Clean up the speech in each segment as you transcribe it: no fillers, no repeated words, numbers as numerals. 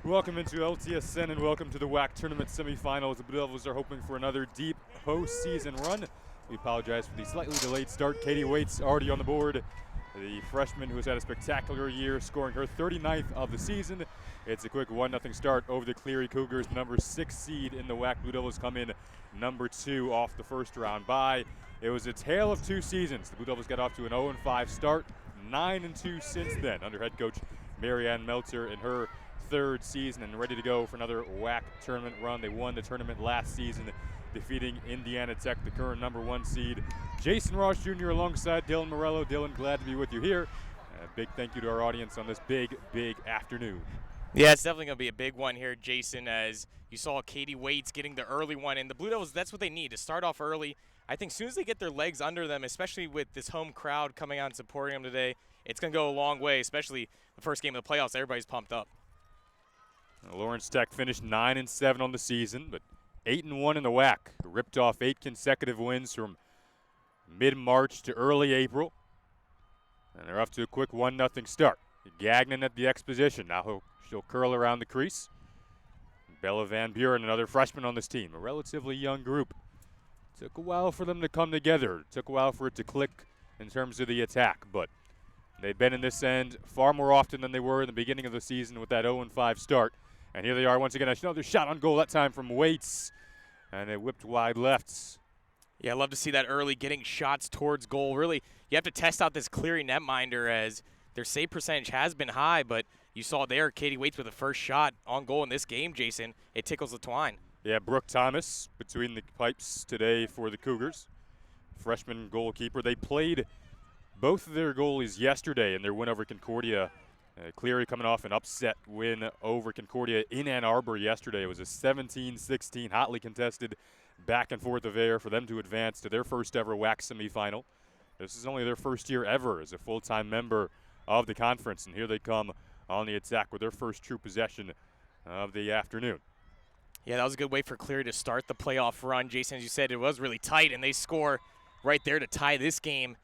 Welcome into LTSN and welcome to the WHAC tournament semifinals. The Blue Devils are hoping for another deep postseason run. We apologize for the slightly delayed start. Katie Waits already on the board. The freshman who has had a spectacular year, scoring her 39th of the season. It's a quick 1-0 start over the Cleary Cougars. The number 6 seed in the WHAC. Blue Devils come in number 2 off the first round bye. It was a tale of two seasons. The Blue Devils got off to an 0-5 start, 9-2 since then under head coach Marianne Meltzer in her third season and ready to go for another WHAC tournament run. They won the tournament last season, defeating Indiana Tech, the current number 1 seed. Jason Ross Jr. alongside Dylan Morello. Dylan, glad to be with you here. A big thank you to our audience on this big afternoon. Yeah, it's definitely going to be a big one here, Jason, as you saw Katie Waits getting the early one. And the Blue Devils, that's what they need, to start off early. I think as soon as they get their legs under them, especially with this home crowd coming out and supporting them today, it's going to go a long way, especially the first game of the playoffs. Everybody's pumped up. Lawrence Tech finished 9-7 on the season, but 8-1 in the WHAC. Ripped off 8 consecutive wins from mid-March to early April. And they're off to a quick 1-0 start. Gagnon at the exposition. Now she'll curl around the crease. Bella Van Buren, another freshman on this team. A relatively young group. Took a while for them to come together. Took a while for it to click in terms of the attack, but they've been in this end far more often than they were in the beginning of the season with that 0-5 start. And here they are once again. Another shot on goal, that time from Waits. And it whipped wide left. Yeah, I love to see that early, getting shots towards goal. Really, you have to test out this Cleary netminder, as their save percentage has been high, but you saw there Katie Waits with the first shot on goal in this game, Jason. It tickles the twine. Yeah, Brooke Thomas between the pipes today for the Cougars. Freshman goalkeeper. They played both of their goalies yesterday in their win over Concordia. Cleary coming off an upset win over Concordia in Ann Arbor yesterday. It was a 17-16 hotly contested back and forth affair for them to advance to their first ever WHAC semifinal. This is only their first year ever as a full-time member of the conference, and here they come on the attack with their first true possession of the afternoon. Yeah, that was a good way for Cleary to start the playoff run. Jason, as you said, it was really tight, and they score right there to tie this game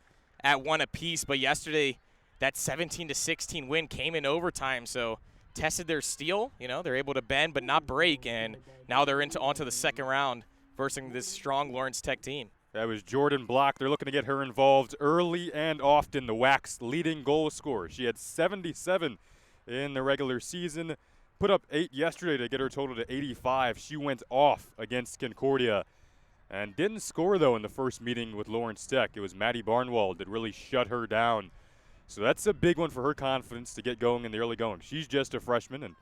at 1 apiece. But yesterday, that 17-16 win came in overtime, so tested their steel. You know, they're able to bend but not break, and now they're onto the second round versus this strong Lawrence Tech team. That was Jordan Block. They're looking to get her involved early and often. The WHAC's leading goal scorer. She had 77 in the regular season. Put up 8 yesterday to get her total to 85. She went off against Concordia and didn't score, though, in the first meeting with Lawrence Tech. It was Maddie Barnwald that really shut her down. So that's a big one for her confidence to get going in the early going. She's just a freshman, and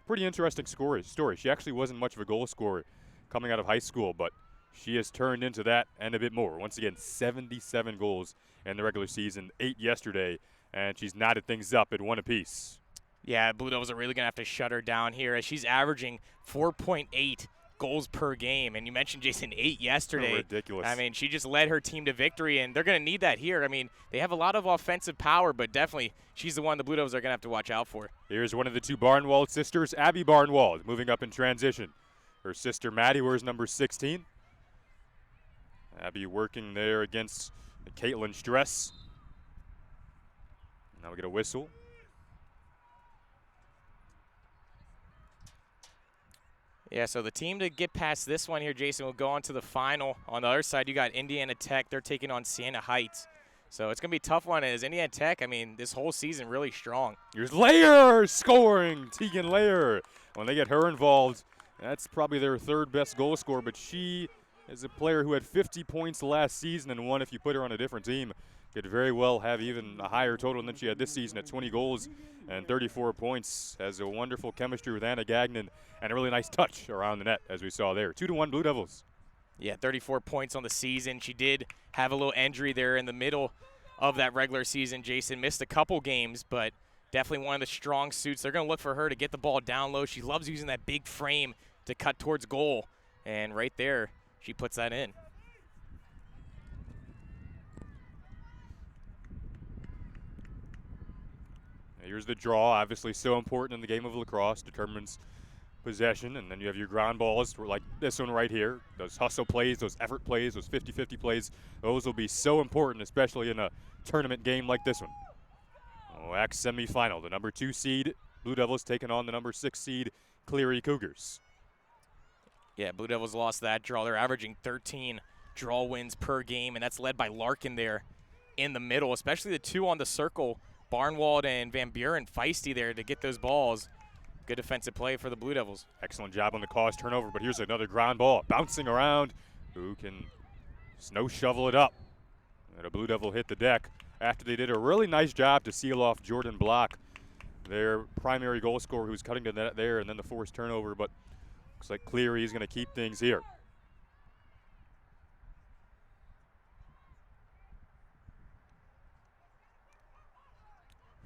pretty interesting story. She actually wasn't much of a goal scorer coming out of high school, but she has turned into that and a bit more. Once again, 77 goals in the regular season, 8 yesterday, and she's knotted things up at 1 apiece. Yeah, Blue Devils are really going to have to shut her down here, as she's averaging 4.8 goals per game. And you mentioned, Jason, 8 yesterday. Oh, ridiculous. I mean, she just led her team to victory, and they're going to need that here. I mean, they have a lot of offensive power, but definitely she's the one the Blue Devils are going to have to watch out for. Here's one of the 2 Barnwald sisters, Abby Barnwald, moving up in transition. Her sister, Maddie, wears number 16. Abby working there against Caitlin Stress. Now we get a whistle. Yeah, so the team to get past this one here, Jason, will go on to the final. On the other side, you got Indiana Tech. They're taking on Siena Heights. So it's going to be a tough one, as Indiana Tech, I mean, this whole season really strong. Here's Layer scoring, Tegan Layer. When they get her involved, that's probably their 3rd best goal scorer, but she is a player who had 50 points last season and won. If you put her on a different team, could very well have even a higher total than she had this season at 20 goals and 34 points. Has a wonderful chemistry with Anna Gagnon and a really nice touch around the net, as we saw there. 2-1 Blue Devils. Yeah, 34 points on the season. She did have a little injury there in the middle of that regular season. Jason missed a couple games, but definitely one of the strong suits. They're going to look for her to get the ball down low. She loves using that big frame to cut towards goal, and right there, she puts that in. Here's the draw, obviously so important in the game of lacrosse, determines possession, and then you have your ground balls like this one right here. Those hustle plays, those effort plays, those 50-50 plays, those will be so important, especially in a tournament game like this one. WHAC semifinal, the number 2 seed Blue Devils taking on the number 6 seed Cleary Cougars. Yeah, Blue Devils lost that draw. They're averaging 13 draw wins per game, and that's led by Larkin there in the middle, especially the two on the circle, Barnwald and Van Buren, feisty there to get those balls. Good defensive play for the Blue Devils. Excellent job on the cause turnover, but here's another ground ball bouncing around. Who can snow shovel it up? And a Blue Devil hit the deck after they did a really nice job to seal off Jordan Block, their primary goal scorer, who's cutting the net there, and then the forced turnover. But looks like Cleary is going to keep things here.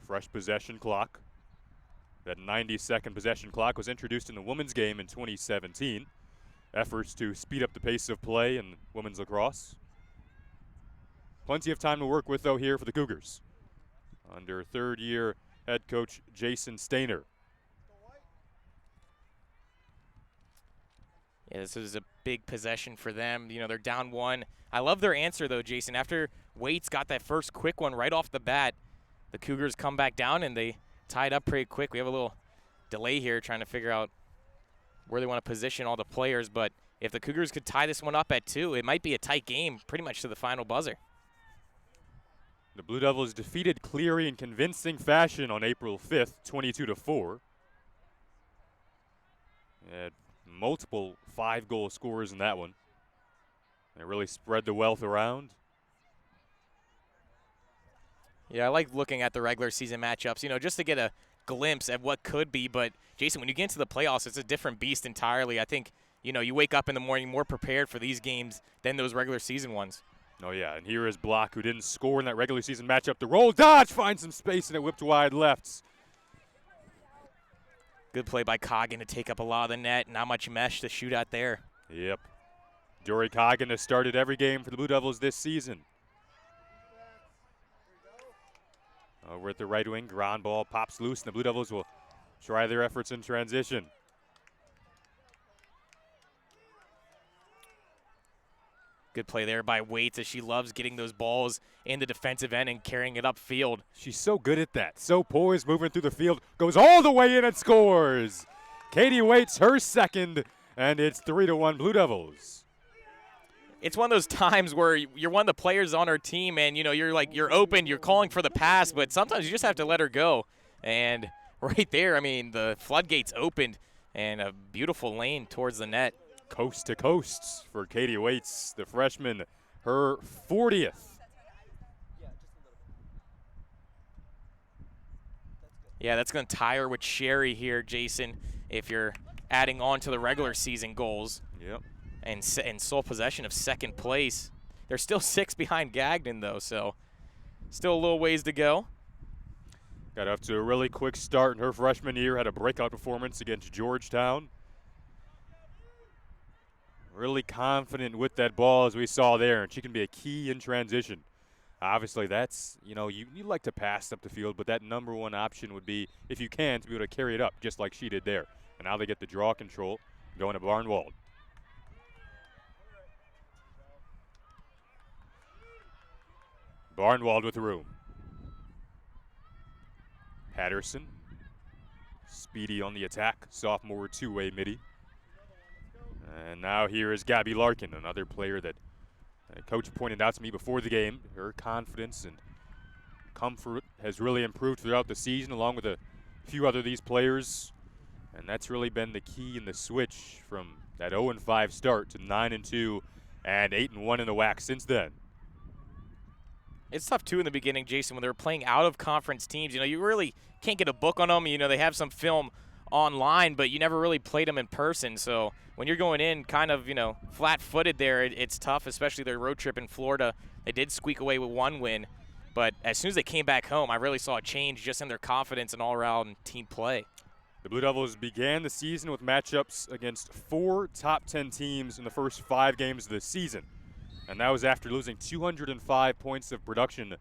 Fresh possession clock. That 90-second possession clock was introduced in the women's game in 2017. Efforts to speed up the pace of play in women's lacrosse. Plenty of time to work with, though, here for the Cougars under third-year head coach Jason Stainer. Yeah, this is a big possession for them. You know, they're down one. I love their answer, though, Jason. After Waits got that first quick one right off the bat, the Cougars come back down, and they tied up pretty quick. We have a little delay here trying to figure out where they want to position all the players. But if the Cougars could tie this one up at 2, it might be a tight game pretty much to the final buzzer. The Blue Devils defeated Cleary in convincing fashion on April 5th, 22-4. Had multiple 5-goal scorers in that one. They really spread the wealth around. Yeah, I like looking at the regular season matchups, you know, just to get a glimpse at what could be. But, Jason, when you get into the playoffs, it's a different beast entirely. I think, you know, you wake up in the morning more prepared for these games than those regular season ones. Oh, yeah, and here is Block, who didn't score in that regular season matchup. The roll dodge finds some space, and it whipped wide lefts. Good play by Coggin to take up a lot of the net. Not much mesh to shoot out there. Yep. Dory Coggin has started every game for the Blue Devils this season. Over at the right wing, ground ball pops loose, and the Blue Devils will try their efforts in transition. Good play there by Waits, as she loves getting those balls in the defensive end and carrying it upfield. She's so good at that. So poised, moving through the field, goes all the way in and scores. Katie Waits, her second, and it's 3-1 Blue Devils. It's one of those times where you're one of the players on her team, and you know you're open, you're calling for the pass, but sometimes you just have to let her go. And right there, I mean, the floodgates opened, and a beautiful lane towards the net. Coast to coast for Katie Waits, the freshman, her 40th. Yeah, that's going to tie her with Sherry here, Jason, if you're adding on to the regular season goals. Yep. And sole possession of second place. They're still 6 behind Gagnon, though, so still a little ways to go. Got off to a really quick start in her freshman year, had a breakout performance against Georgetown. Really confident with that ball, as we saw there, and she can be a key in transition. Obviously, that's, you know, you like to pass up the field, but that number one option would be, if you can, to be able to carry it up, just like she did there. And now they get the draw control going to Barnwald. Barnwald with the room. Patterson, speedy on the attack, sophomore two-way midi. And now here is Gabby Larkin, another player that Coach pointed out to me before the game. Her confidence and comfort has really improved throughout the season, along with a few other of these players. And that's really been the key in the switch from that 0-5 start to 9-2 and 8-1 in the WHAC since then. It's tough, too, in the beginning, Jason, when they were playing out-of-conference teams. You know, you really can't get a book on them. You know, they have some film online, but you never really played them in person. So when you're going in kind of, you know, flat-footed there, it's tough, especially their road trip in Florida. They did squeak away with one win. But as soon as they came back home, I really saw a change just in their confidence and all-around team play. The Blue Devils began the season with matchups against 4 top 10 teams in the first 5 games of the season. And that was after losing 205 points of production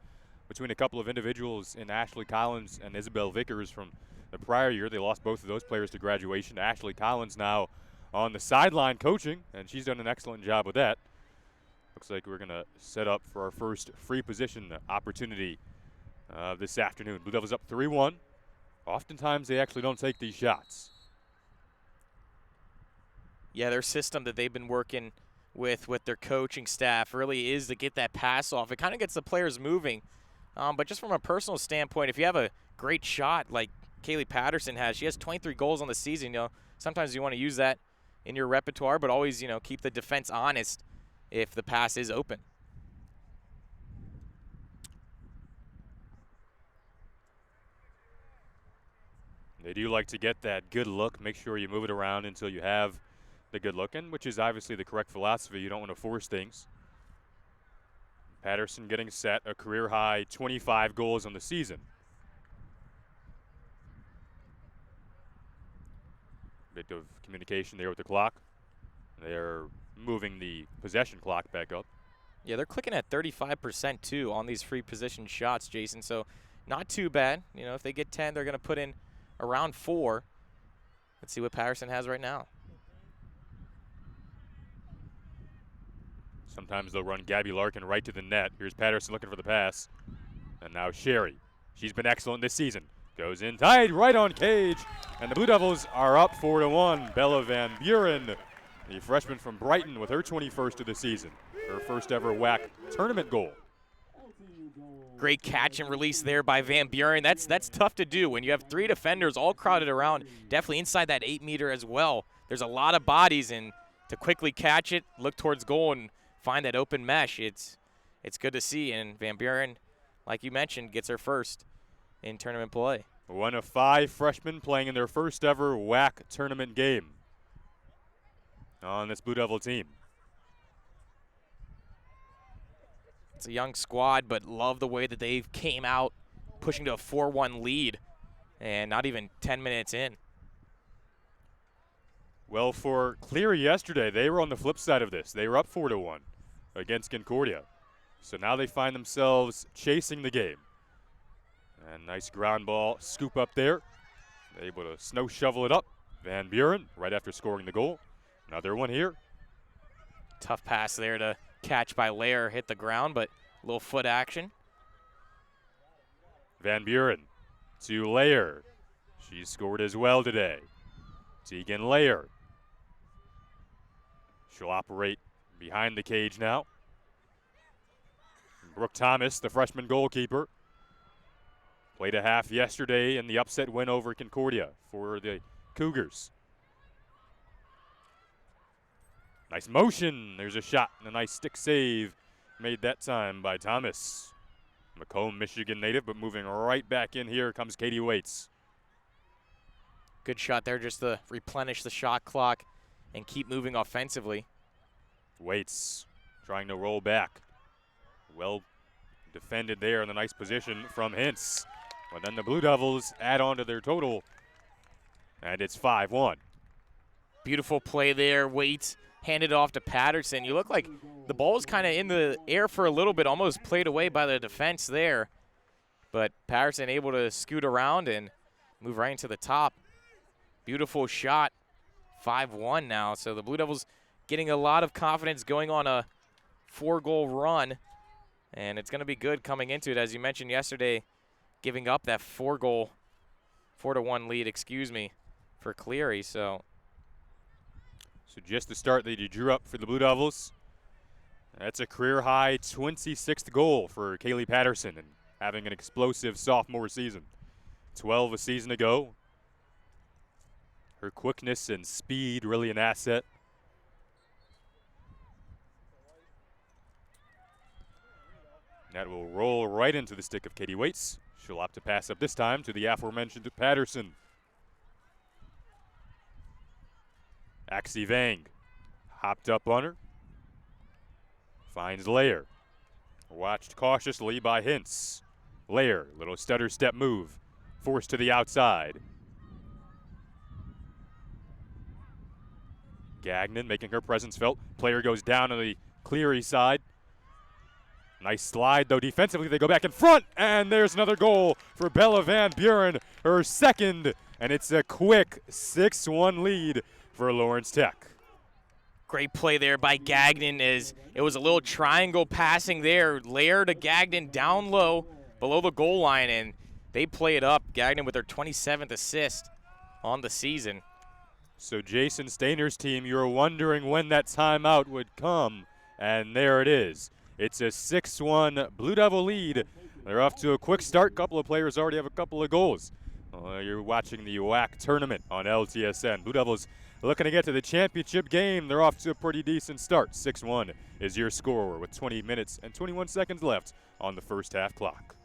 between a couple of individuals in Ashley Collins and Isabel Vickers from the prior year. They lost both of those players to graduation. Ashley Collins now on the sideline coaching, and she's done an excellent job with that. Looks like we're going to set up for our first free position opportunity this afternoon. Blue Devils up 3-1. Oftentimes they actually don't take these shots. Yeah, their system that they've been working with their coaching staff really is to get that pass off. It kind of gets the players moving. But just from a personal standpoint, if you have a great shot like Kaylee Patterson has, she has 23 goals on the season. Sometimes you want to use that in your repertoire, but always, keep the defense honest if the pass is open. They do like to get that good look. Make sure you move it around until you have the good look, which is obviously the correct philosophy. You don't want to force things. Patterson getting set, a career-high 25 goals on the season. Bit of communication there with the clock. They're moving the possession clock back up. Yeah, they're clicking at 35% too on these free position shots, Jason. So not too bad. If they get 10, they're going to put in around 4. Let's see what Patterson has right now. Sometimes they'll run Gabby Larkin right to the net. Here's Patterson looking for the pass. And now Sherry. She's been excellent this season. Goes in tight, right on cage. And the Blue Devils are up 4-1. Bella Van Buren, the freshman from Brighton, with her 21st of the season. Her first ever WHAC tournament goal. Great catch and release there by Van Buren. That's tough to do when you have 3 defenders all crowded around, definitely inside that 8-meter as well. There's a lot of bodies, and to quickly catch it, look towards goal, and find that open mesh, it's good to see. And Van Buren, like you mentioned, gets her first in tournament play. One of 5 freshmen playing in their first ever WHAC tournament game on this Blue Devil team. It's a young squad, but love the way that they came out, pushing to a 4-1 lead, and not even 10 minutes in. Well, for Cleary yesterday, they were on the flip side of this. They were up 4-1 against Concordia. So now they find themselves chasing the game. And nice ground ball scoop up there. Able to snow shovel it up. Van Buren right after scoring the goal. Another one here. Tough pass there to catch by Lair, hit the ground, but a little foot action. Van Buren to Lair. She scored as well today. Tegan Lair. She'll operate behind the cage now. Brooke Thomas, the freshman goalkeeper, played a half yesterday in the upset win over Concordia for the Cougars. Nice motion. There's a shot and a nice stick save made that time by Thomas. Macomb, Michigan native, but moving right back in here comes Katie Waits. Good shot there just to replenish the shot clock and keep moving offensively. Waits trying to roll back. Well defended there in the nice position from Hintz. But then the Blue Devils add on to their total, and it's 5-1. Beautiful play there. Waits handed off to Patterson. You look like the ball was kind of in the air for a little bit, almost played away by the defense there. But Patterson able to scoot around and move right into the top. Beautiful shot. 5-1 now. So the Blue Devils getting a lot of confidence going on a 4-goal run. And it's going to be good coming into it. As you mentioned yesterday, giving up that 4-1 lead, for Cleary. So just the start that you drew up for the Blue Devils. That's a career-high 26th goal for Kaylee Patterson, and having an explosive sophomore season. 12 a season ago. Her quickness and speed really an asset. That will roll right into the stick of Katie Waits. She'll opt to pass up this time to the aforementioned Patterson. Axie Vang hopped up on her. Finds Lair. Watched cautiously by Hintz. Lair, little stutter step move. Forced to the outside. Gagnon making her presence felt. Player goes down on the Cleary side. Nice slide, though. Defensively, they go back in front, and there's another goal for Bella Van Buren, her second, and it's a quick 6-1 lead for Lawrence Tech. Great play there by Gagnon as it was a little triangle passing there. Lair to Gagnon down low below the goal line, and they play it up. Gagnon with her 27th assist on the season. So Jason Stainer's team, you were wondering when that timeout would come, and there it is. It's a 6-1 Blue Devil lead. They're off to a quick start. Couple of players already have a couple of goals. You're watching the WHAC tournament on LTSN. Blue Devils looking to get to the championship game. They're off to a pretty decent start. 6-1 is your score with 20 minutes and 21 seconds left on the first half clock.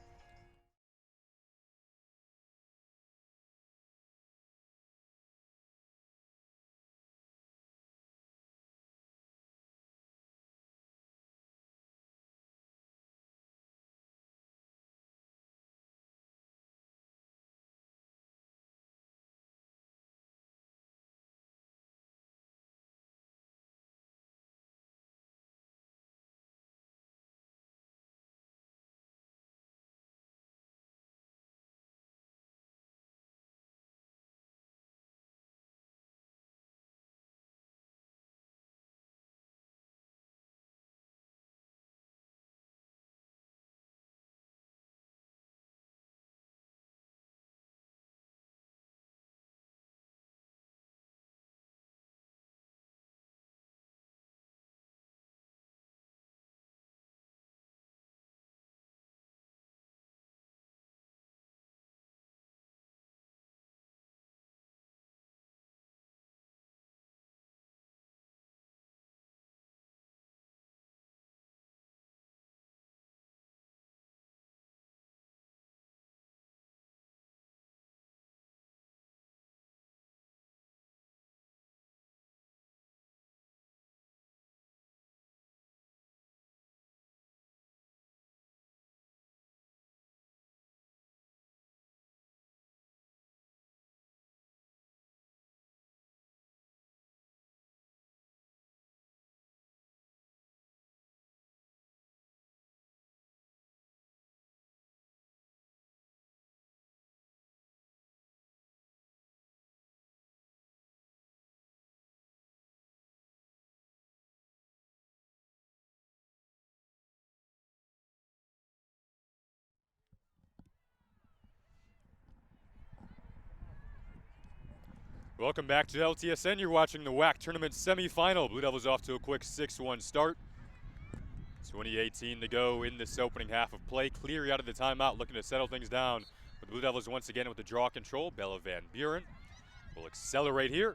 Welcome back to LTSN. You're watching the WHAC tournament semifinal. Blue Devils off to a quick 6-1 start. 2018 to go in this opening half of play. Cleary out of the timeout, looking to settle things down. But the Blue Devils once again with the draw control. Bella Van Buren will accelerate here.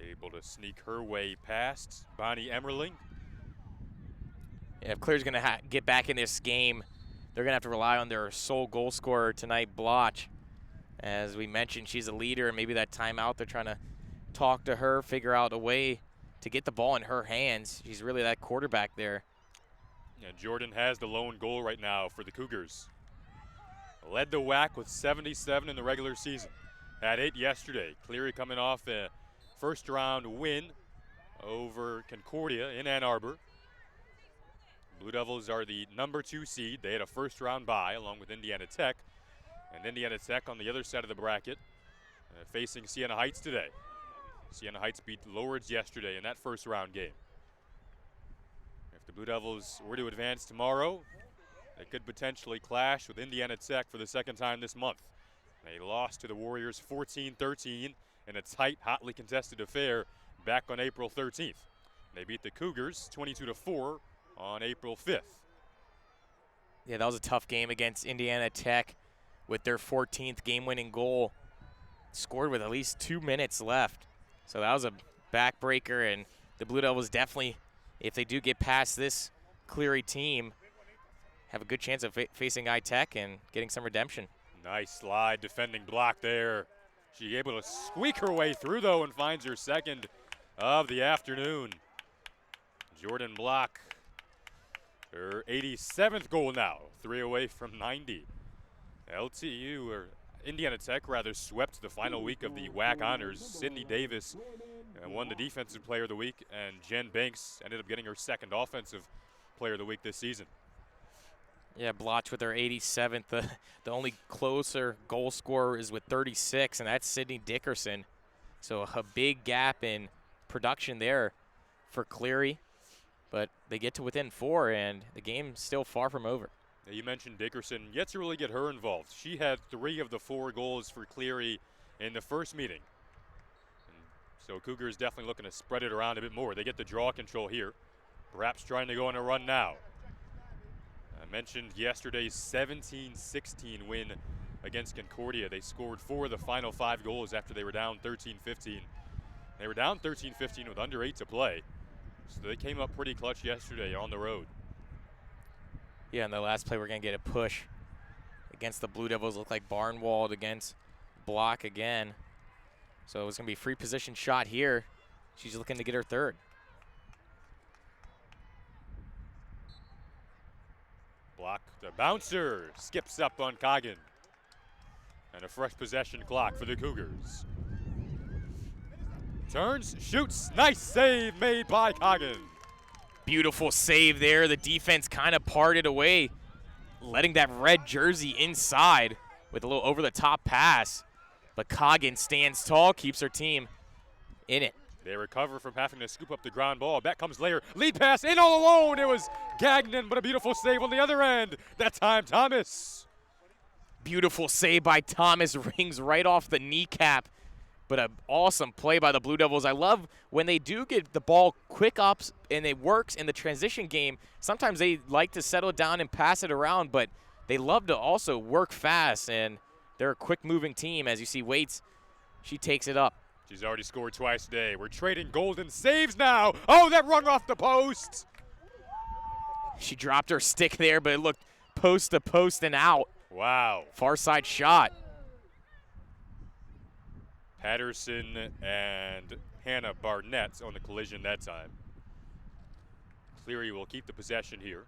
Able to sneak her way past Bonnie Emmerling. Yeah, if Cleary's going to get back in this game, they're going to have to rely on their sole goal scorer tonight, Bloch. As we mentioned, she's a leader, and maybe that timeout, they're trying to talk to her, figure out a way to get the ball in her hands. She's really that quarterback there. Yeah, Jordan has the lone goal right now for the Cougars. Led the WHAC with 77 in the regular season. Had 8 yesterday. Cleary coming off a first-round win over Concordia in Ann Arbor. Blue Devils are the number 2 seed. They had a first-round bye along with Indiana Tech. And Indiana Tech on the other side of the bracket facing Siena Heights today. Siena Heights beat Lourdes yesterday in that first-round game. If the Blue Devils were to advance tomorrow, they could potentially clash with Indiana Tech for the second time this month. They lost to the Warriors 14-13 in a tight, hotly contested affair back on April 13th. They beat the Cougars 22-4 on April 5th. Yeah, that was a tough game against Indiana Tech with their 14th game-winning goal scored with at least 2 minutes left. So that was a backbreaker, and the Blue Devils definitely, if they do get past this Cleary team, have a good chance of facing I-Tech and getting some redemption. Nice slide defending block there. She able to squeak her way through, though, and finds her second of the afternoon. Jordan Block, her 87th goal now, 3 away from 90. LTU, or Indiana Tech rather, swept the final week of the WHAC honors. Sydney Davis won the Defensive Player of the Week, and Jen Banks ended up getting her second Offensive Player of the Week this season. Yeah, Bloch with her 87th. The only closer goal scorer is with 36, and that's Sydney Dickerson. So a big gap in production there for Cleary. But they get to within 4, and the game's still far from over. Yeah, you mentioned Dickerson. Yet to really get her involved. She had 3 of the 4 goals for Cleary in the first meeting. So Cougars definitely looking to spread it around a bit more. They get the draw control here. Perhaps trying to go on a run now. I mentioned yesterday's 17-16 win against Concordia. They scored 4 of the final 5 goals after they were down 13-15. They were down 13-15 with under 8 to play. So they came up pretty clutch yesterday on the road. Yeah, in the last play, we're going to get a push against the Blue Devils. Look like Barnwald against Block again. So it's going to be a free position shot here. She's looking to get her third. Block the bouncer, skips up on Coggin. And a fresh possession clock for the Cougars. Turns, shoots, nice save made by Coggin. Beautiful save there. The defense kind of parted away, letting that red jersey inside with a little over-the-top pass. But Coggin stands tall, keeps her team in it. They recover from having to scoop up the ground ball. Back comes Lair. Lead pass in all alone. It was Gagnon, but a beautiful save on the other end. That time, Thomas. Beautiful save by Thomas. Rings right off the kneecap. But an awesome play by the Blue Devils. I love when they do get the ball quick ups and it works in the transition game. Sometimes they like to settle down and pass it around, but they love to also work fast. And they're a quick-moving team. As you see, Waits, she takes it up. She's already scored twice today. We're trading golden saves now. Oh, that rung off the post. She dropped her stick there, but it looked post to post and out. Wow. Far side shot. Patterson and Hannah Barnett on the collision that time. Cleary will keep the possession here.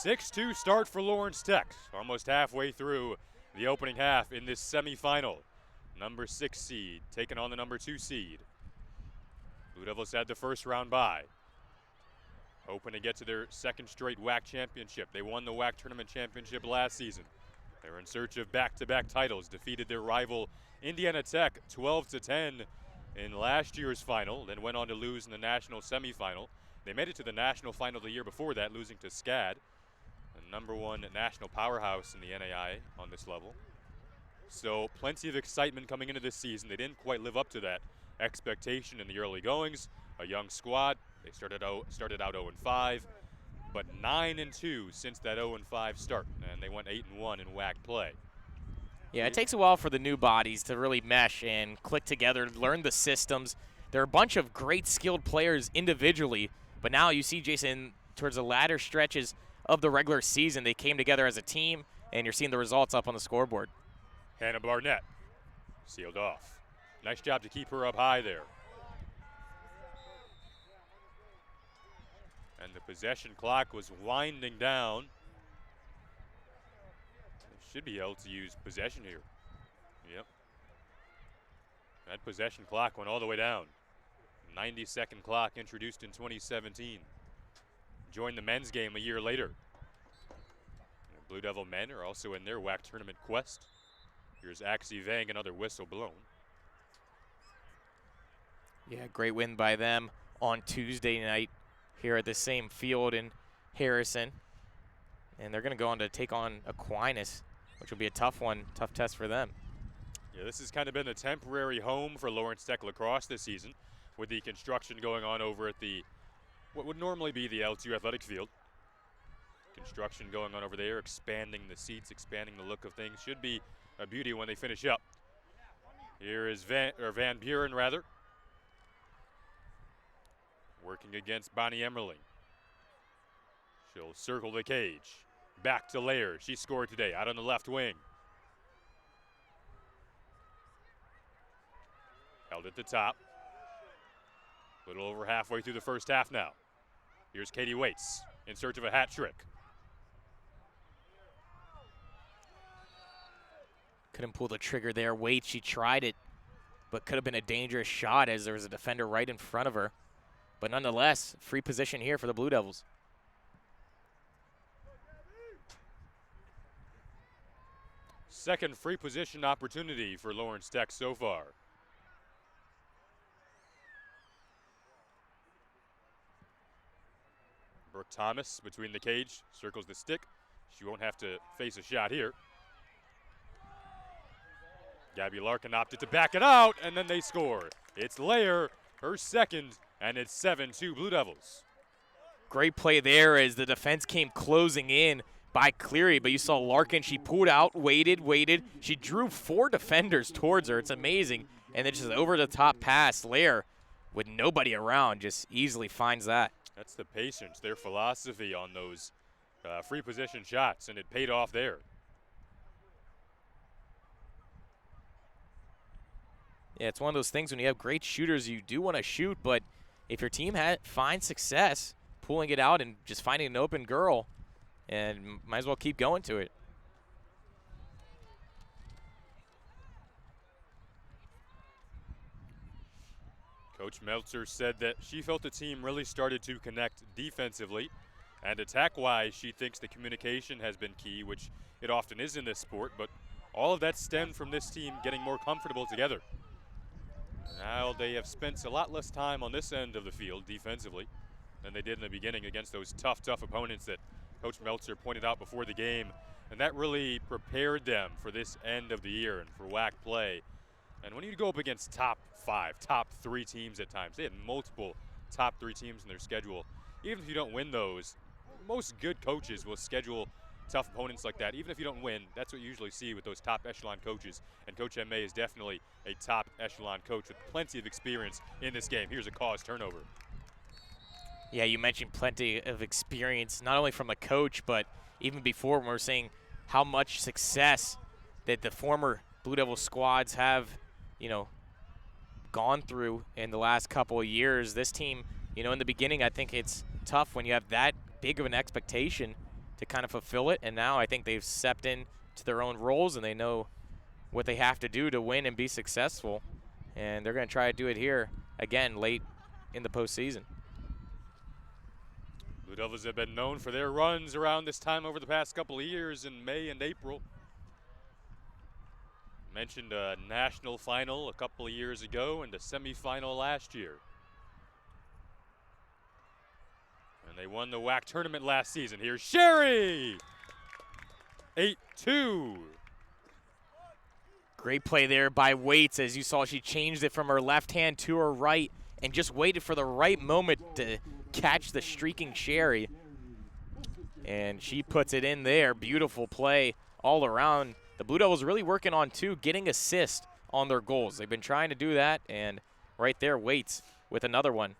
6-2 start for Lawrence Tech. Almost halfway through the opening half in this semifinal. Number 6 seed taking on the number 2 seed. Blue Devils had the first round bye. Hoping to get to their second straight WHAC championship. They won the WHAC tournament championship last season. They were in search of back-to-back titles, defeated their rival Indiana Tech 12-10 in last year's final, then went on to lose in the national semifinal. They made it to the national final the year before that, losing to SCAD, the #1 national powerhouse in the NAI on this level. So plenty of excitement coming into this season. They didn't quite live up to that expectation in the early goings. A young squad. They started out 0-5, but 9-2 since that 0-5 start, and they went 8-1 in WHAC play. Yeah, it takes a while for the new bodies to really mesh and click together, learn the systems. There are a bunch of great skilled players individually, but now you see, Jason, towards the latter stretches of the regular season, they came together as a team, and you're seeing the results up on the scoreboard. Hannah Barnett sealed off. Nice job to keep her up high there. And the possession clock was winding down. It should be LTU's possession here. Yep. That possession clock went all the way down. 90-second clock introduced in 2017. Joined the men's game a year later. The Blue Devil men are also in their WHAC tournament quest. Here's Axie Vang, another whistle blown. Yeah, great win by them on Tuesday night here at the same field in Harrison. And they're going to go on to take on Aquinas, which will be a tough test for them. Yeah, this has kind of been a temporary home for Lawrence Tech lacrosse this season, with the construction going on over at the, what would normally be the LTU athletic field. Construction going on over there, expanding the seats, expanding the look of things. Should be a beauty when they finish up. Here is Van Buren, rather. Working against Bonnie Emmerling. She'll circle the cage. Back to Lair. She scored today out on the left wing. Held at the top. A little over halfway through the first half now. Here's Katie Waits in search of a hat trick. Couldn't pull the trigger there. Waits, she tried it, but could have been a dangerous shot as there was a defender right in front of her. But nonetheless, free position here for the Blue Devils. Second free position opportunity for Lawrence Tech so far. Brooke Thomas between the cage, circles the stick. She won't have to face a shot here. Gabby Larkin opted to back it out, and then they score. It's Lair, her second, and it's 7-2 Blue Devils. Great play there as the defense came closing in by Cleary, but you saw Larkin, she pulled out, waited. She drew 4 defenders towards her. It's amazing. And then just over the top pass, Lair, with nobody around, just easily finds that. That's the patience, their philosophy on those free position shots, and it paid off there. Yeah, it's one of those things when you have great shooters, you do want to shoot, but if your team finds success pulling it out and just finding an open girl, and might as well keep going to it. Coach Meltzer said that she felt the team really started to connect defensively, and attack-wise, she thinks the communication has been key, which it often is in this sport, but all of that stemmed from this team getting more comfortable together. Now they have spent a lot less time on this end of the field defensively than they did in the beginning against those tough opponents that Coach Meltzer pointed out before the game, and that really prepared them for this end of the year and for WHAC play. And when you go up against top 5, top 3 teams at times, they had multiple top 3 teams in their schedule. Even if you don't win those, most good coaches will schedule tough opponents like that. Even if you don't win, that's what you usually see with those top echelon coaches. And Coach M.A. is definitely a top echelon coach with plenty of experience in this game. Here's a cause turnover. Yeah, you mentioned plenty of experience, not only from a coach, but even before when we were saying how much success that the former Blue Devil squads have, gone through in the last couple of years. This team, in the beginning, I think it's tough when you have that big of an expectation to kind of fulfill it, and now I think they've stepped in to their own roles and they know what they have to do to win and be successful, and they're going to try to do it here again late in the postseason. Blue Devils have been known for their runs around this time over the past couple of years in May and April. Mentioned a national final a couple of years ago and a semifinal last year. And they won the WHAC tournament last season. Here's Sherry! 8-2. Great play there by Waits. As you saw, she changed it from her left hand to her right and just waited for the right moment to catch the streaking Sherry. And she puts it in there. Beautiful play all around. The Blue Devils really working on, too, getting assists on their goals. They've been trying to do that, and right there, Waits with another one.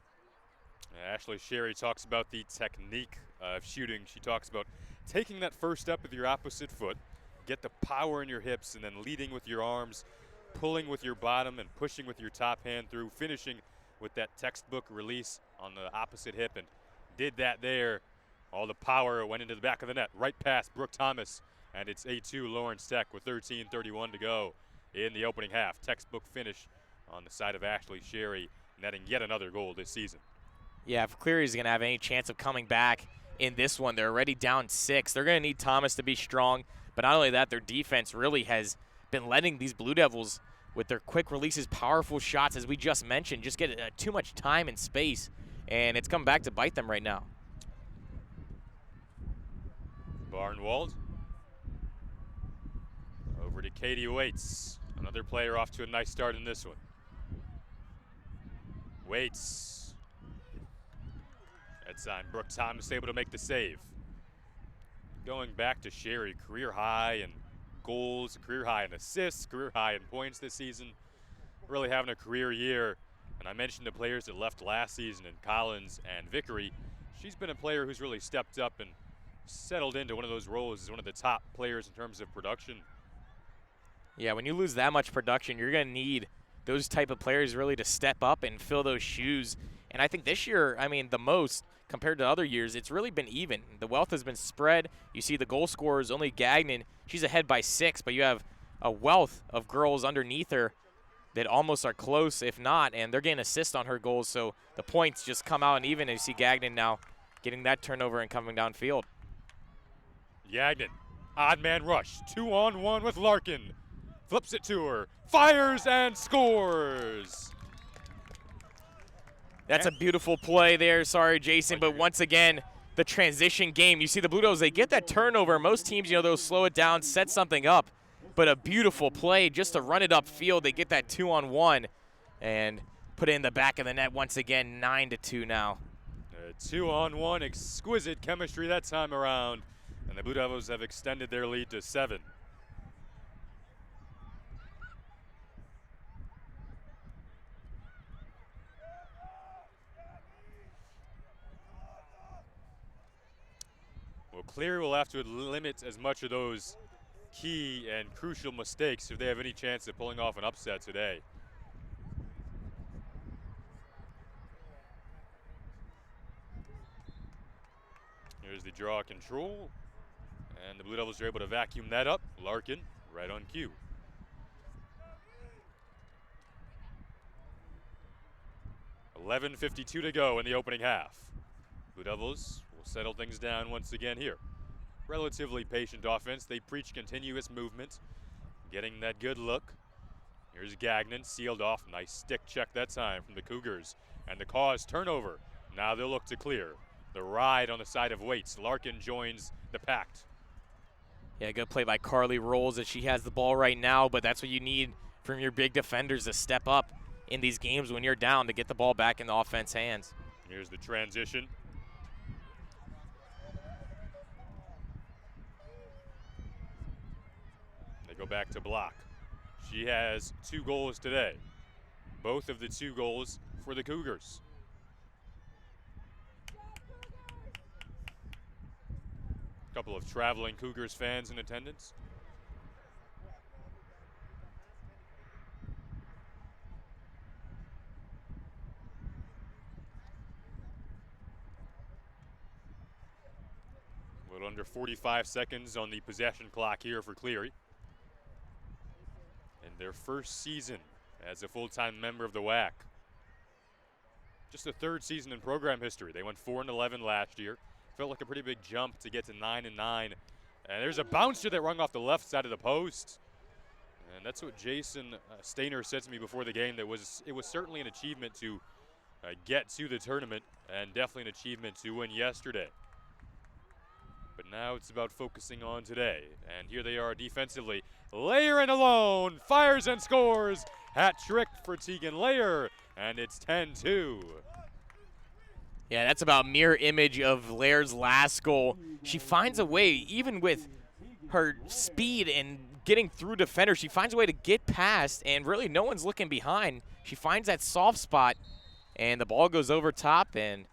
Ashley Sherry talks about the technique of shooting. She talks about taking that first step with your opposite foot, get the power in your hips, and then leading with your arms, pulling with your bottom and pushing with your top hand through, finishing with that textbook release on the opposite hip, and did that there. All the power went into the back of the net, right past Brooke Thomas, and it's 8-2 Lawrence Tech with 13:31 to go in the opening half. Textbook finish on the side of Ashley Sherry, netting yet another goal this season. Yeah, if Cleary's going to have any chance of coming back in this one, they're already down 6. They're going to need Thomas to be strong, but not only that, their defense really has been letting these Blue Devils, with their quick releases, powerful shots, as we just mentioned, just get too much time and space, and it's come back to bite them right now. Barnwald over to Katie Waits. Another player off to a nice start in this one. Waits. That's on Brooke Thomas, able to make the save. Going back to Sherry, career high in goals, career high in assists, career high in points this season. Really having a career year. And I mentioned the players that left last season in Collins and Vickery. She's been a player who's really stepped up and settled into one of those roles as one of the top players in terms of production. Yeah, when you lose that much production, you're going to need those type of players really to step up and fill those shoes. And I think this year, the most compared to other years, it's really been even. The wealth has been spread. You see the goal scorers, only Gagnon, she's ahead by 6, but you have a wealth of girls underneath her that almost are close, if not, and they're getting assists on her goals, so the points just come out and even. And you see Gagnon now getting that turnover and coming downfield. Gagnon, odd man rush, 2-on-1 with Larkin. Flips it to her, fires and scores. That's a beautiful play there. Sorry, Jason, but once again, the transition game. You see the Blue Devils, they get that turnover. Most teams, they'll slow it down, set something up. but a beautiful play just to run it upfield. They get that 2-on-1 and put it in the back of the net once again, 9-2 now. 2-on-1, exquisite chemistry that time around, and the Blue Devils have extended their lead to 7. Well, Cleary will have to limit as much of those key and crucial mistakes if they have any chance of pulling off an upset today. Here's the draw control, and the Blue Devils are able to vacuum that up. Larkin right on cue. .52 to go in the opening half. Blue Devils will settle things down once again here. Relatively patient offense. They preach continuous movement, getting that good look. Here's Gagnon, sealed off. Nice stick check that time from the Cougars. And the cause turnover. Now they'll look to clear. The ride on the side of Waits. Larkin joins the pact. Yeah, good play by Carly Rolls as she has the ball right now, but that's what you need from your big defenders to step up in these games when you're down to get the ball back in the offense hands. Here's the transition. They go back to block. She has 2 goals today. Both of the 2 goals for the Cougars. A couple of traveling Cougars fans in attendance. A little under 45 seconds on the possession clock here for Cleary. In their first season as a full-time member of the WHAC. Just the 3rd season in program history. They went 4-11 last year. Felt like a pretty big jump to get to 9-9. And there's a bouncer that rung off the left side of the post. And that's what Jason Stainer said to me before the game. It was certainly an achievement to get to the tournament, and definitely an achievement to win yesterday. But now it's about focusing on today. And here they are defensively. Layer in alone, fires and scores. Hat trick for Tegan Layer, and it's 10-2. Yeah, that's about mirror image of Lair's last goal. She finds a way, even with her speed and getting through defenders, she finds a way to get past, and really no one's looking behind. She finds that soft spot, and the ball goes over top, and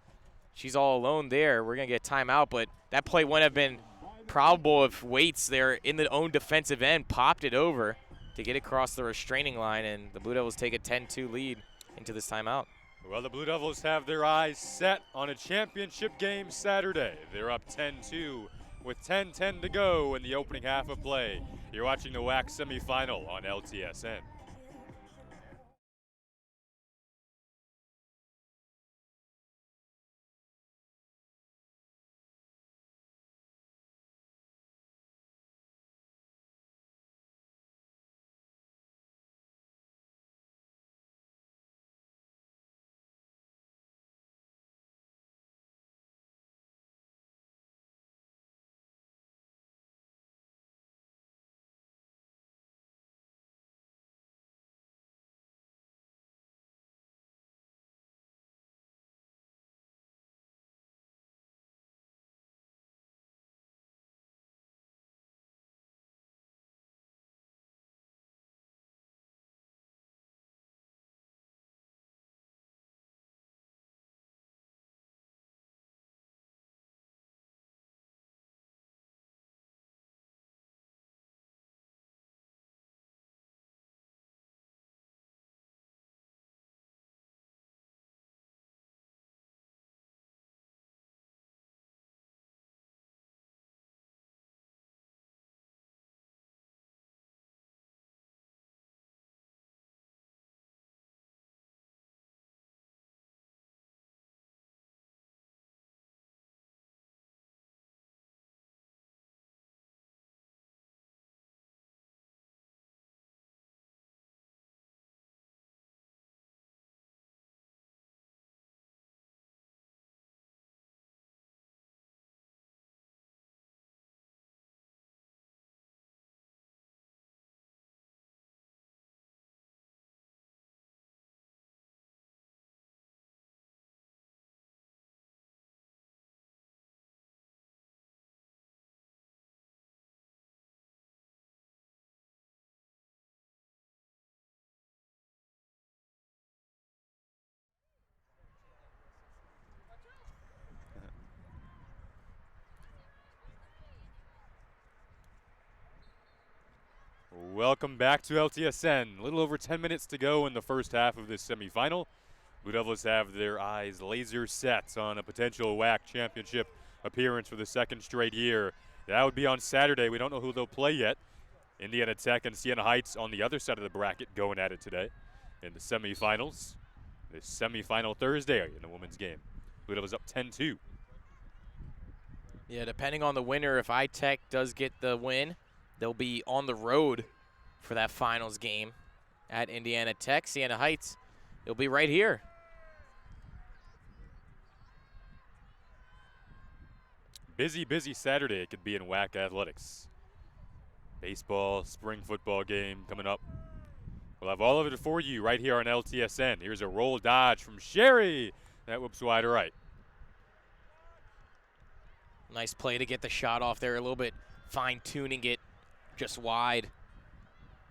she's all alone there. We're going to get timeout, but that play wouldn't have been probable if Waits there in the own defensive end popped it over to get across the restraining line, and the Blue Devils take a 10-2 lead into this timeout. Well, the Blue Devils have their eyes set on a championship game Saturday. They're up 10-2 with 10:10 to go in the opening half of play. You're watching the WHAC semifinal on LTSN. welcome back to LTSN. A little over 10 minutes to go in the first half of this semifinal. Blue Devils have their eyes laser set on a potential WHAC championship appearance for the second straight year. That would be on Saturday. We don't know who they'll play yet. Indiana Tech and Siena Heights on the other side of the bracket going at it today in the semifinals. The semifinal Thursday in the women's game. Blue Devils up 10-2. Yeah, depending on the winner, if iTech does get the win, they'll be on the road for that finals game at Indiana Tech. Siena Heights, they'll be right here. Busy, busy Saturday it could be in WHAC athletics. Baseball, spring football game coming up. We'll have all of it for you right here on LTSN. Here's a roll dodge from Sherry. That whoops wide to right. Nice play to get the shot off there, a little bit fine-tuning it just wide.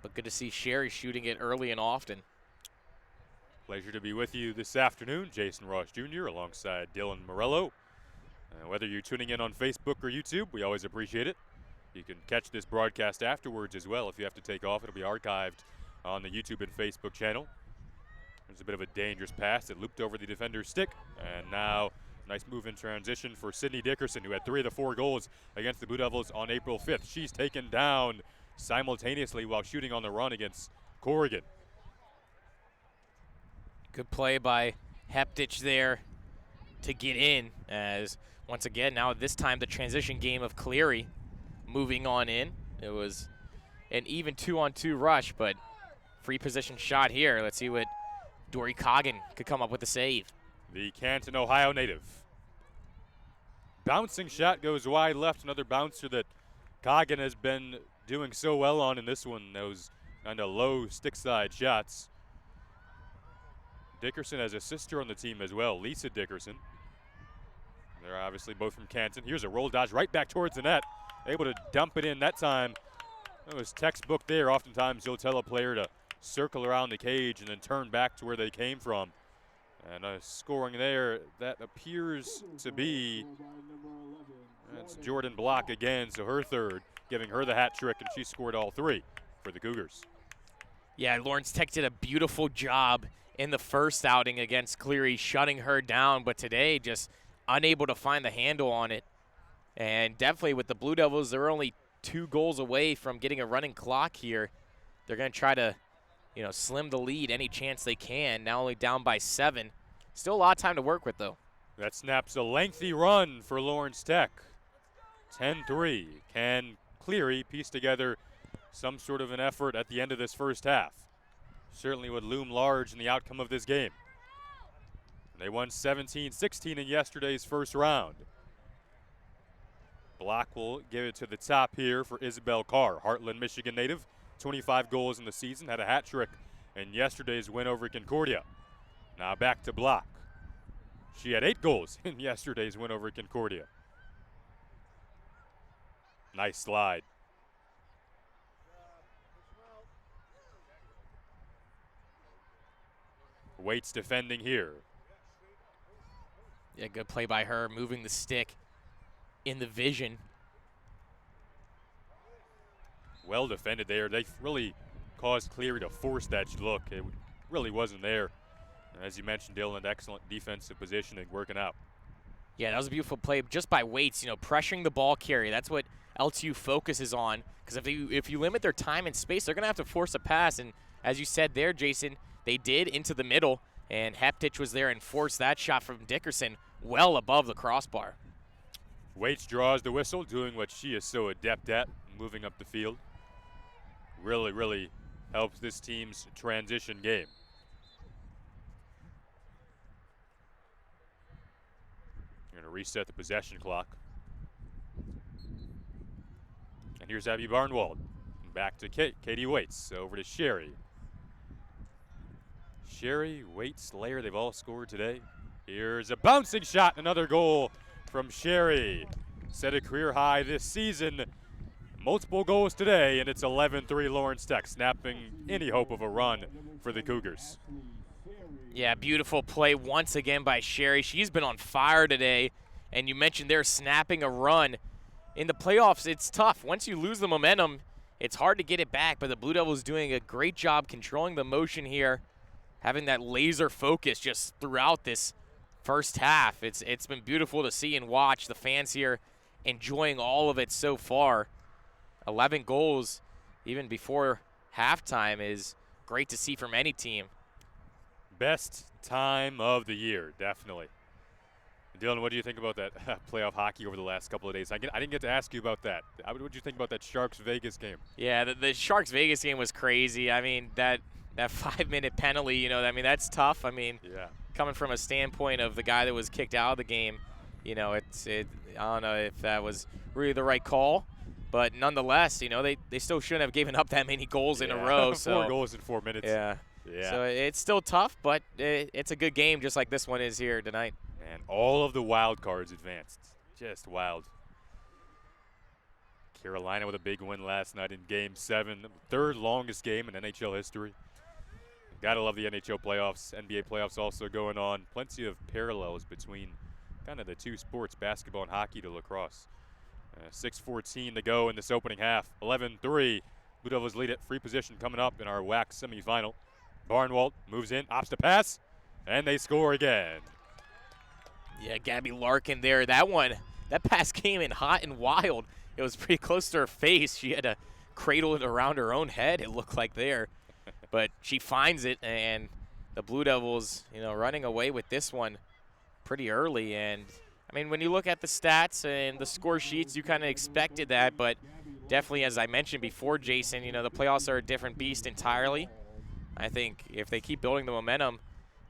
But good to see Sherry shooting it early and often. Pleasure to be with you this afternoon. Jason Ross Jr. alongside Dylan Morello. Whether you're tuning in on Facebook or YouTube, we always appreciate it. You can catch this broadcast afterwards as well. If you have to take off, it'll be archived on the YouTube and Facebook channel. There's a bit of a dangerous pass that looped over the defender's stick. And now, nice move in transition for Sydney Dickerson, who had 3 of the 4 goals against the Blue Devils on April 5th. She's taken down simultaneously while shooting on the run against Corrigan. Good play by Heptich there to get in, as once again, now this time the transition game of Cleary moving on in. It was an even 2-on-2 rush, but free position shot here. Let's see what Dory Coggin could come up with a save. The Canton, Ohio native. Bouncing shot goes wide left. Another bouncer that Coggin has been doing so well on in this one. Those kind of low stick side shots. Dickerson has a sister on the team as well, Lisa Dickerson. They're obviously both from Canton. Here's a roll dodge right back towards the net. Able to dump it in that time. It was textbook there. Oftentimes you'll tell a player to circle around the cage and then turn back to where they came from. And scoring there, that appears to be, that's Jordan Block again, so her third, giving her the hat trick, and she scored all 3 for the Cougars. Yeah, Lawrence Tech did a beautiful job in the first outing against Cleary, shutting her down, but today just unable to find the handle on it. And definitely with the Blue Devils, they're only 2 goals away from getting a running clock here. They're going to try to, slim the lead any chance they can. Now only down by 7. Still a lot of time to work with, though. That snaps a lengthy run for Lawrence Tech. 10-3. Can Cleary piece together some sort of an effort at the end of this first half? Certainly would loom large in the outcome of this game. They won 17-16 in yesterday's first round. Block will give it to the top here for Isabel Carr, Heartland, Michigan native. 25 goals in the season, had a hat trick in yesterday's win over Concordia. Now back to Block. She had 8 goals in yesterday's win over Concordia. Nice slide. Waits defending here. Yeah, good play by her, moving the stick in the vision. Well defended there. They really caused Cleary to force that look. It really wasn't there. As you mentioned, Dylan, excellent defensive positioning working out. Yeah, that was a beautiful play just by Waits, pressuring the ball carrier. That's what LTU focuses on, because if you limit their time and space, they're going to have to force a pass. And as you said there, Jason, they did into the middle, and Heptich was there and forced that shot from Dickerson well above the crossbar. Waits draws the whistle, doing what she is so adept at, moving up the field. Really, really helps this team's transition game. You're going to reset the possession clock. And here's Abby Barnwald. Back to Katie Waits, over to Sherry. Sherry, Waits, Lair, they've all scored today. Here's a bouncing shot, another goal from Sherry. Set a career high this season. Multiple goals today, and it's 11-3 Lawrence Tech, snapping any hope of a run for the Cougars. Yeah, beautiful play once again by Sherry. She's been on fire today, and you mentioned they're snapping a run. In the playoffs, it's tough. Once you lose the momentum, it's hard to get it back, but the Blue Devils doing a great job controlling the motion here, having that laser focus just throughout this first half. It's been beautiful to see and watch. The fans here enjoying all of it so far. 11 goals even before halftime is great to see from any team. Best time of the year, definitely. Dylan, what do you think about that playoff hockey over the last couple of days? I didn't get to ask you about that. What did you think about that Sharks-Vegas game? Yeah, the Sharks-Vegas game was crazy. I mean, that 5-minute penalty, you know, I mean, that's tough. I mean, yeah. Coming from a standpoint of the guy that was kicked out of the game, you know, I don't know if that was really the right call. But nonetheless, you know, they still shouldn't have given up that many goals in a row. 4 goals in 4 minutes. Yeah. Yeah. So it's still tough, but it's a good game just like this one is here tonight. And all of the wild cards advanced. Just wild. Carolina with a big win last night in Game 7. Third longest game in NHL history. Gotta love the NHL playoffs, NBA playoffs also going on. Plenty of parallels between kind of the two sports, basketball and hockey to lacrosse. 6:14 to go in this opening half. 11-3. Blue Devils lead at free position coming up in our WHAC semifinal. Barnwald moves in, opts to pass, and they score again. Yeah, Gabby Larkin there. That pass came in hot and wild. It was pretty close to her face. She had to cradle it around her own head, it looked like there. But she finds it, and the Blue Devils, you know, running away with this one pretty early. And, I mean, when you look at the stats and the score sheets, you kind of expected that. But definitely, as I mentioned before, Jason, you know, the playoffs are a different beast entirely. I think if they keep building the momentum,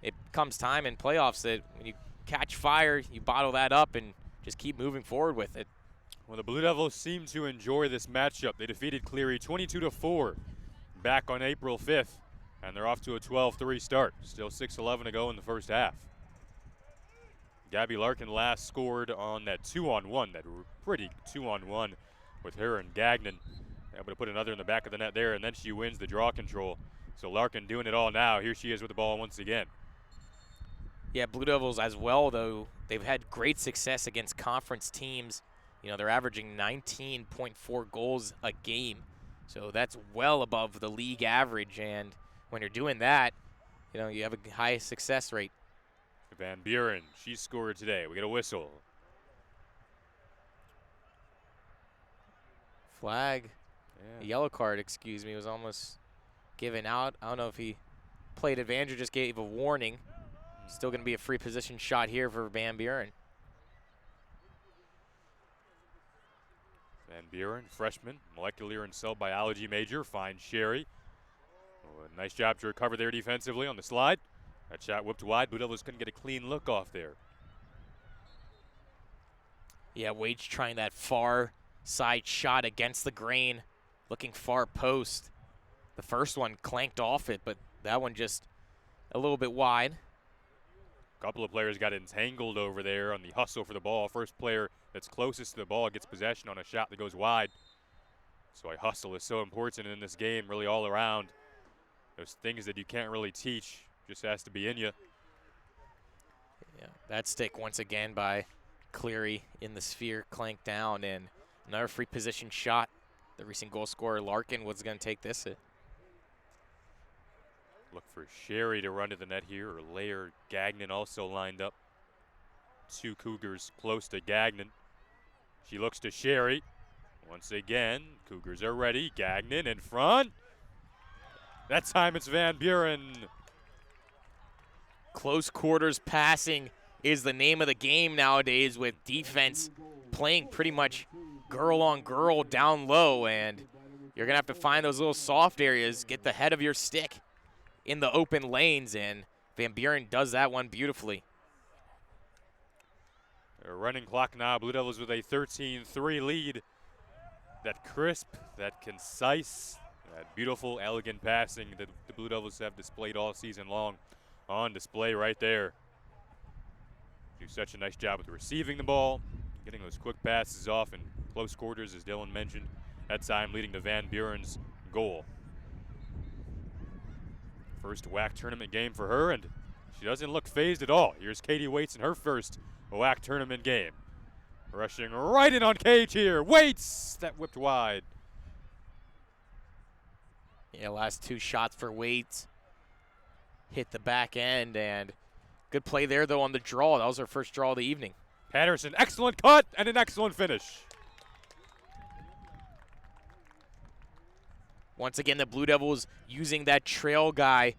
it comes time in playoffs that when you catch fire, you bottle that up and just keep moving forward with it. Well, the Blue Devils seem to enjoy this matchup. They defeated Cleary 22-4 back on April 5th, and they're off to a 12-3 start. Still 6:11 to go in the first half. Gabby Larkin last scored on that 2-on-1, that pretty 2-on-1 with her and Gagnon. Able to put another in the back of the net there, and then she wins the draw control. So Larkin doing it all now. Here she is with the ball once again. Yeah, Blue Devils as well, though, they've had great success against conference teams. You know, they're averaging 19.4 goals a game. So that's well above the league average. And when you're doing that, you know, you have a high success rate. Van Buren, she scored today. We get a whistle. Flag. Yeah. A yellow card, excuse me, was almost given out. I don't know if he played advantage or just gave a warning. Still going to be a free position shot here for Van Buren. Van Buren, freshman, molecular and cell biology major, finds Sherry. Oh, a nice job to recover there defensively on the slide. That shot whipped wide. Blue Devils couldn't get a clean look off there. Yeah, Wade's trying that far side shot against the grain, looking far post. The first one clanked off it, but that one just a little bit wide. A couple of players got entangled over there on the hustle for the ball. First player that's closest to the ball gets possession on a shot that goes wide. So a hustle is so important in this game, really all around. Those things that you can't really teach, just has to be in you. Yeah, that stick once again by Cleary in the sphere clanked down, and another free position shot. The recent goal scorer Larkin was going to take this. Look for Sherry to run to the net here, or Lair. Gagnon also lined up. Two Cougars close to Gagnon. She looks to Sherry. Once again, Cougars are ready. Gagnon in front. That time it's Van Buren. Close quarters passing is the name of the game nowadays, with defense playing pretty much girl on girl down low, and you're going to have to find those little soft areas, get the head of your stick in the open lanes, and Van Buren does that one beautifully. A running clock now. Blue Devils with a 13-3 lead. That crisp, that concise, that beautiful, elegant passing that the Blue Devils have displayed all season long on display right there. Do such a nice job with receiving the ball, getting those quick passes off in close quarters, as Dylan mentioned. That time leading to Van Buren's goal. First WHAC tournament game for her, and she doesn't look phased at all. Here's Katie Waits in her first WHAC tournament game. Rushing right in on Cage here. Waits! That whipped wide. Yeah, last 2 shots for Waits hit the back end, and good play there, though, on the draw. That was her first draw of the evening. Patterson, excellent cut and an excellent finish. Once again, the Blue Devils using that trail guy,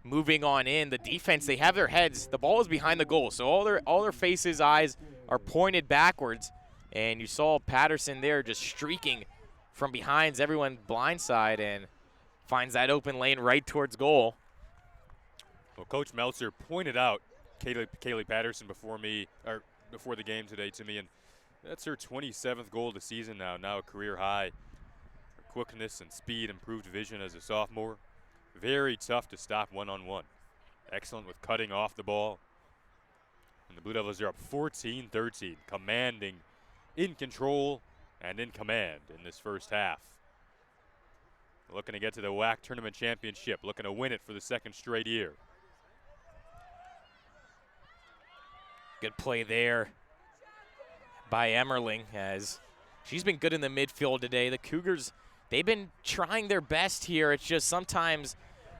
moving on in. The defense, they have their heads. The ball is behind the goal, so all their faces, eyes are pointed backwards. And you saw Patterson there just streaking from behind everyone blindside and finds that open lane right towards goal. Well, Coach Meltzer pointed out Kaylee Patterson before the game today to me, and that's her 27th goal of the season now a career high. Her quickness and speed, improved vision as a sophomore. Very tough to stop one-on-one. Excellent with cutting off the ball. And the Blue Devils are up 14-13, commanding, in control, and in command in this first half. Looking to get to the WHAC Tournament Championship, looking to win it for the 2nd straight year. Good play there by Emmerling, as she's been good in the midfield today. The Cougars, they've been trying their best here. It's just sometimes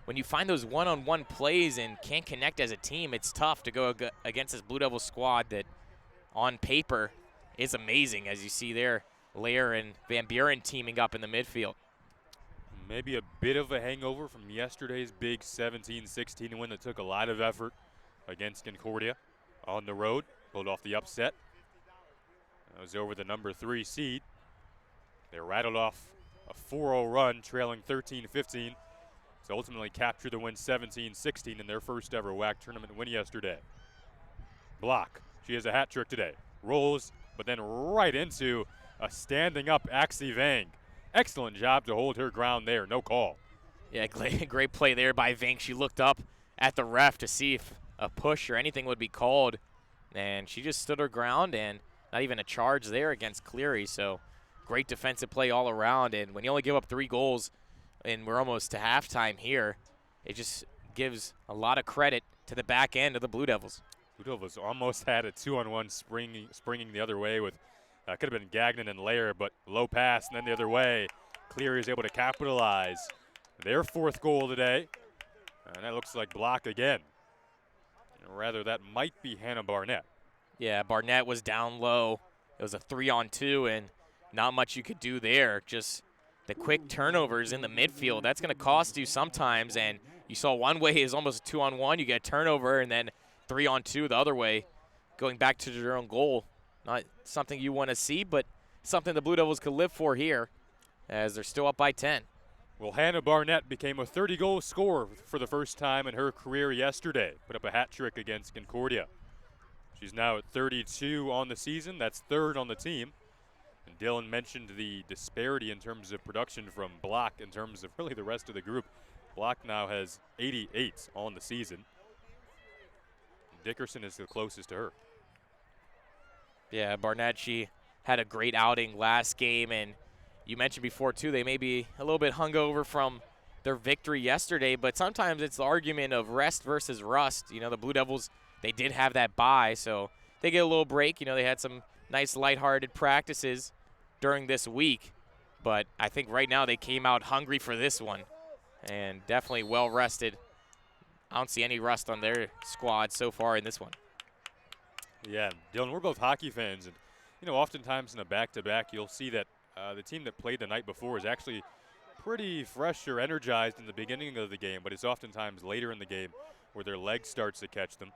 when you find those one-on-one plays and can't connect as a team, it's tough to go against this Blue Devil squad that on paper is amazing, as you see there, Lair and Van Buren teaming up in the midfield. Maybe a bit of a hangover from yesterday's big 17-16 win that took a lot of effort against Concordia on the road. Pulled off the upset. That was over the number 3 seed. They rattled off a 4-0 run, trailing 13-15. To ultimately capture the win 17-16 in their first ever WHAC tournament win yesterday. Block. She has a hat trick today. Rolls, but then right into a standing up Axie Vang. Excellent job to hold her ground there. No call. Yeah, great play there by Vang. She looked up at the ref to see if a push or anything would be called, and she just stood her ground, and not even a charge there against Cleary. So great defensive play all around, and when you only give up 3 goals and we're almost to halftime here, it just gives a lot of credit to the back end of the Blue Devils. Blue Devils almost had a 2-on-1 springing the other way with could have been Gagnon and Lair, but low pass and then the other way. Cleary is able to capitalize their 4th goal today, and that looks like block again. Or rather, that might be Hannah Barnett. Yeah, Barnett was down low. It was a 3-on-2, and not much you could do there. Just the quick turnovers in the midfield, that's going to cost you sometimes. And you saw one way is almost a 2-on-1. You get a turnover, and then 3-on-2 the other way, going back to their own goal. Not something you want to see, but something the Blue Devils could live for here, as they're still up by 10. Well, Hannah Barnett became a 30-goal scorer for the first time in her career yesterday. Put up a hat trick against Concordia. She's now at 32 on the season. That's 3rd on the team. And Dylan mentioned the disparity in terms of production from Block in terms of really the rest of the group. Block now has 88 on the season. Dickerson is the closest to her. Yeah, Barnett, she had a great outing last game, and you mentioned before, too, they may be a little bit hungover from their victory yesterday, but sometimes it's the argument of rest versus rust. You know, the Blue Devils, they did have that bye, so they get a little break. You know, they had some nice lighthearted practices during this week, but I think right now they came out hungry for this one and definitely well rested. I don't see any rust on their squad so far in this one. Yeah, Dylan, we're both hockey fans, and you know, oftentimes in a back-to-back, you'll see that the team that played the night before is actually pretty fresh or energized in the beginning of the game, but it's oftentimes later in the game where their leg starts to catch them.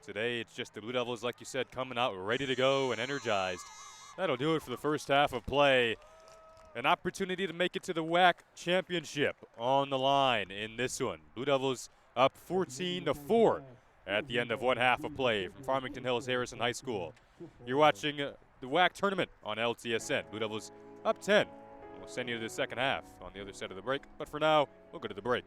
Today, it's just the Blue Devils, like you said, coming out ready to go and energized. That'll do it for the first half of play. An opportunity to make it to the WHAC championship on the line in this one. Blue Devils up 14-4 at the end of one half of play from Farmington Hills Harrison High School. You're watching the WHAC tournament on LTSN. Blue Devils up 10. We'll send you to the second half on the other side of the break. But for now, we'll go to the break.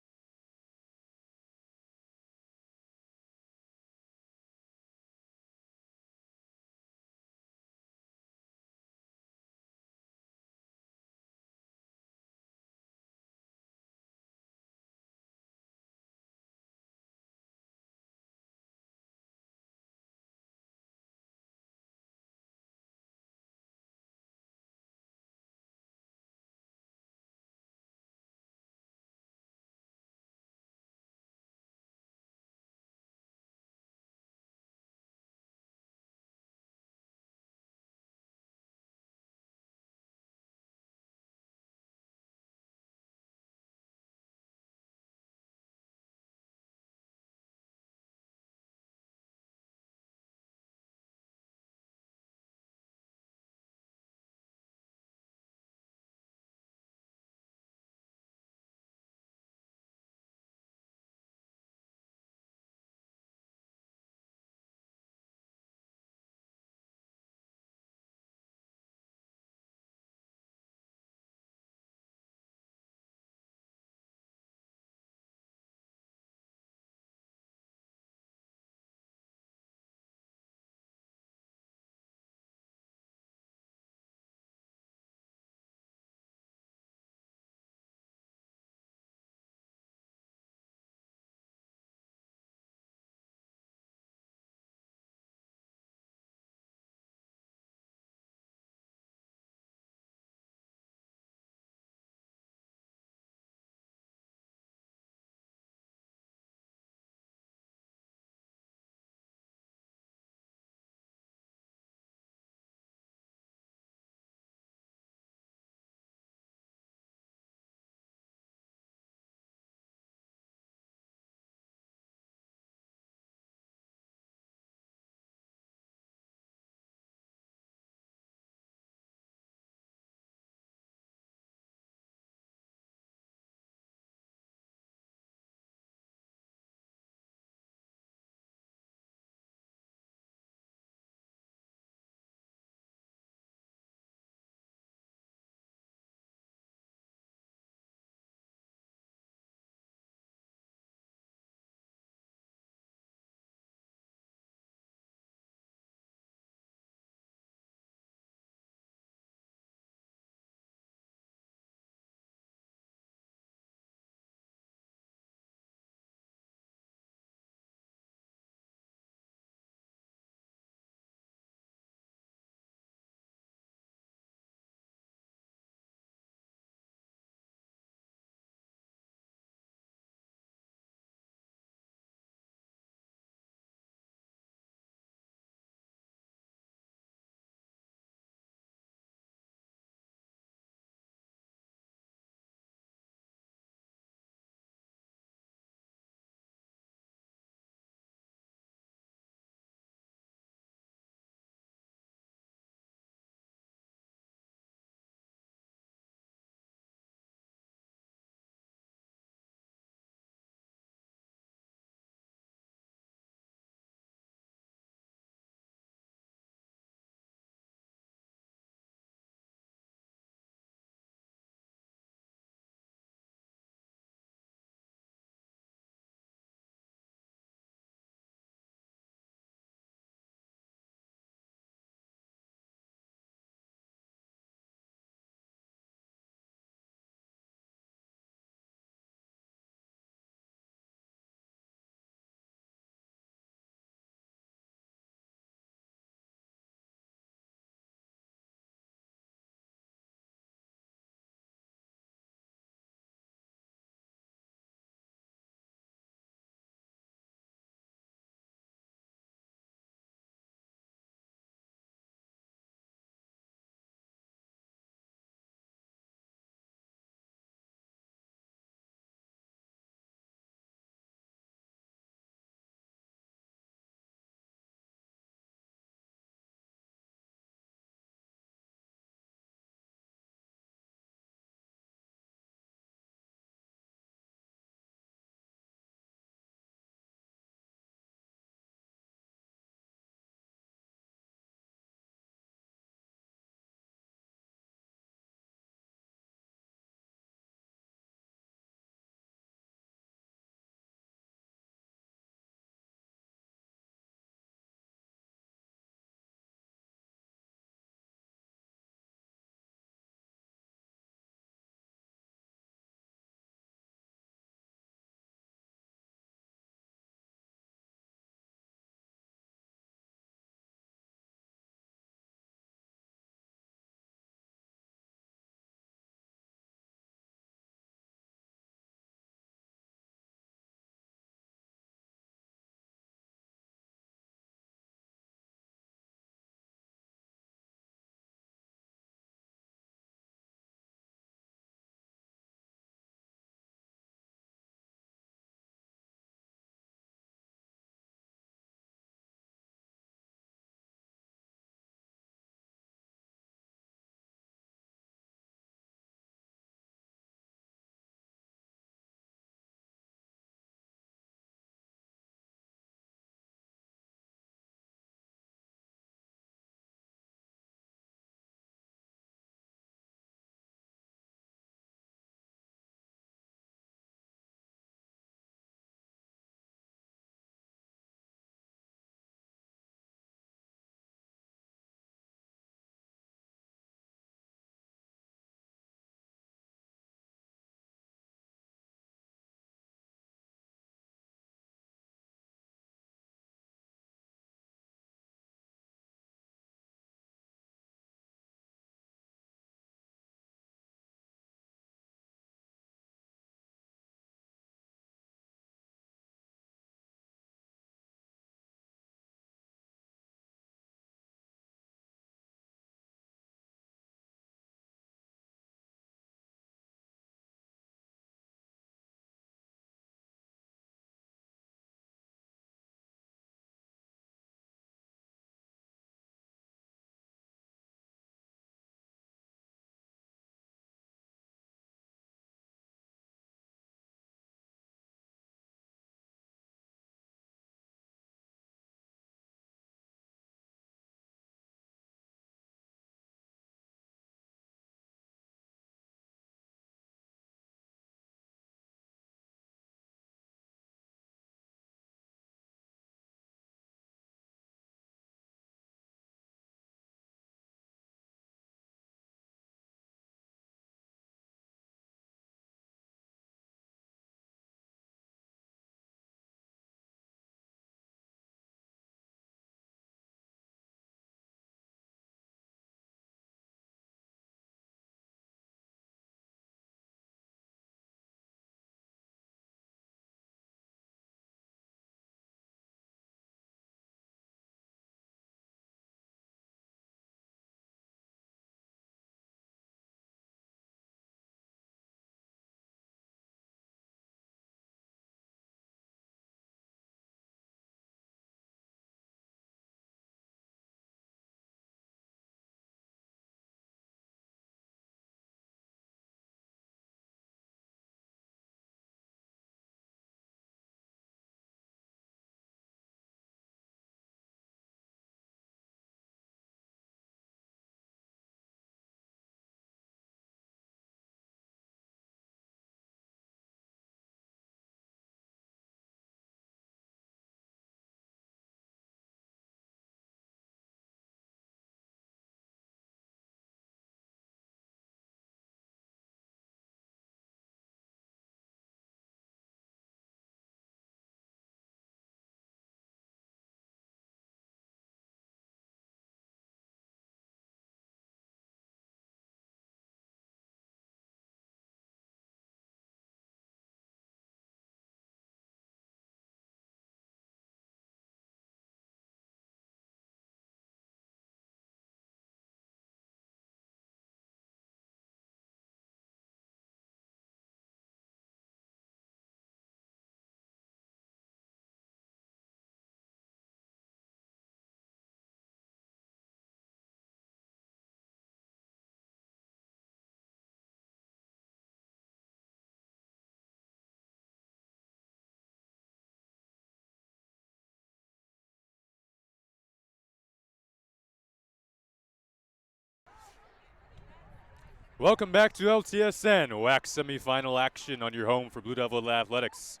Welcome back to LTSN, WHAC semifinal action on your home for Blue Devil Athletics.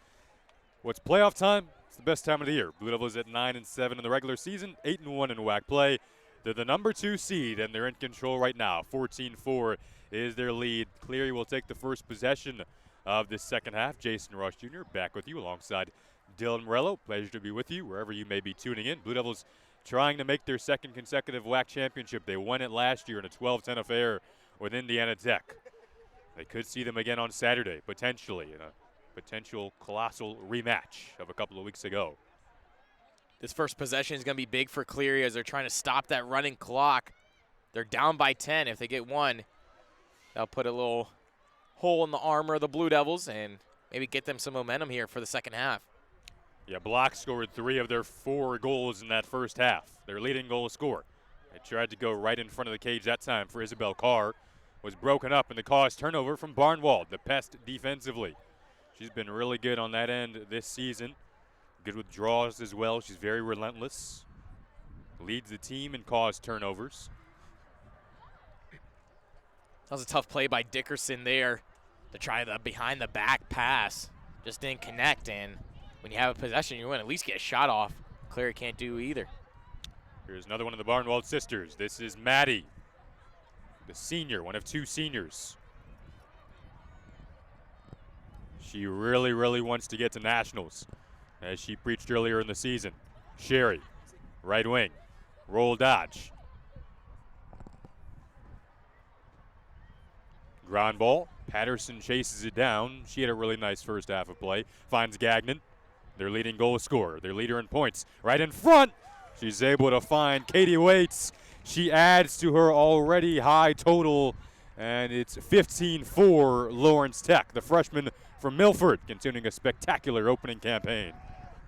What's playoff time? It's the best time of the year. Blue Devils at 9-7 in the regular season, 8-1 in WHAC play. They're the number 2 seed, and they're in control right now. 14-4 is their lead. Cleary will take the first possession of this second half. Jason Rush Jr. back with you alongside Dylan Morello. Pleasure to be with you wherever you may be tuning in. Blue Devils trying to make their second consecutive WHAC championship. They won it last year in a 12-10 affair with Indiana Tech. They could see them again on Saturday, potentially, in a potential colossal rematch of a couple of weeks ago. This first possession is going to be big for Cleary as they're trying to stop that running clock. They're down by 10. If they get one, they'll put a little hole in the armor of the Blue Devils and maybe get them some momentum here for the second half. Yeah, Block scored 3 of their 4 goals in that first half. Their leading goal scorer. They tried to go right in front of the cage that time for Isabel Carr. Was broken up, and the caused turnover from Barnwald, the pest defensively. She's been really good on that end this season. Good with draws as well. She's very relentless. Leads the team in caused turnovers. That was a tough play by Dickerson there to try the behind-the-back pass. Just didn't connect, and when you have a possession, you want to at least get a shot off. Cleary can't do either. Here's another one of the Barnwald sisters. This is Maddie, the senior, one of 2 seniors. She really, really wants to get to nationals, as she preached earlier in the season. Sherry, right wing, roll dodge. Ground ball, Patterson chases it down. She had a really nice first half of play. Finds Gagnon, their leading goal scorer, their leader in points. Right in front, she's able to find Katie Waits. She adds to her already high total, and it's 15-4 Lawrence Tech, the freshman from Milford, continuing a spectacular opening campaign.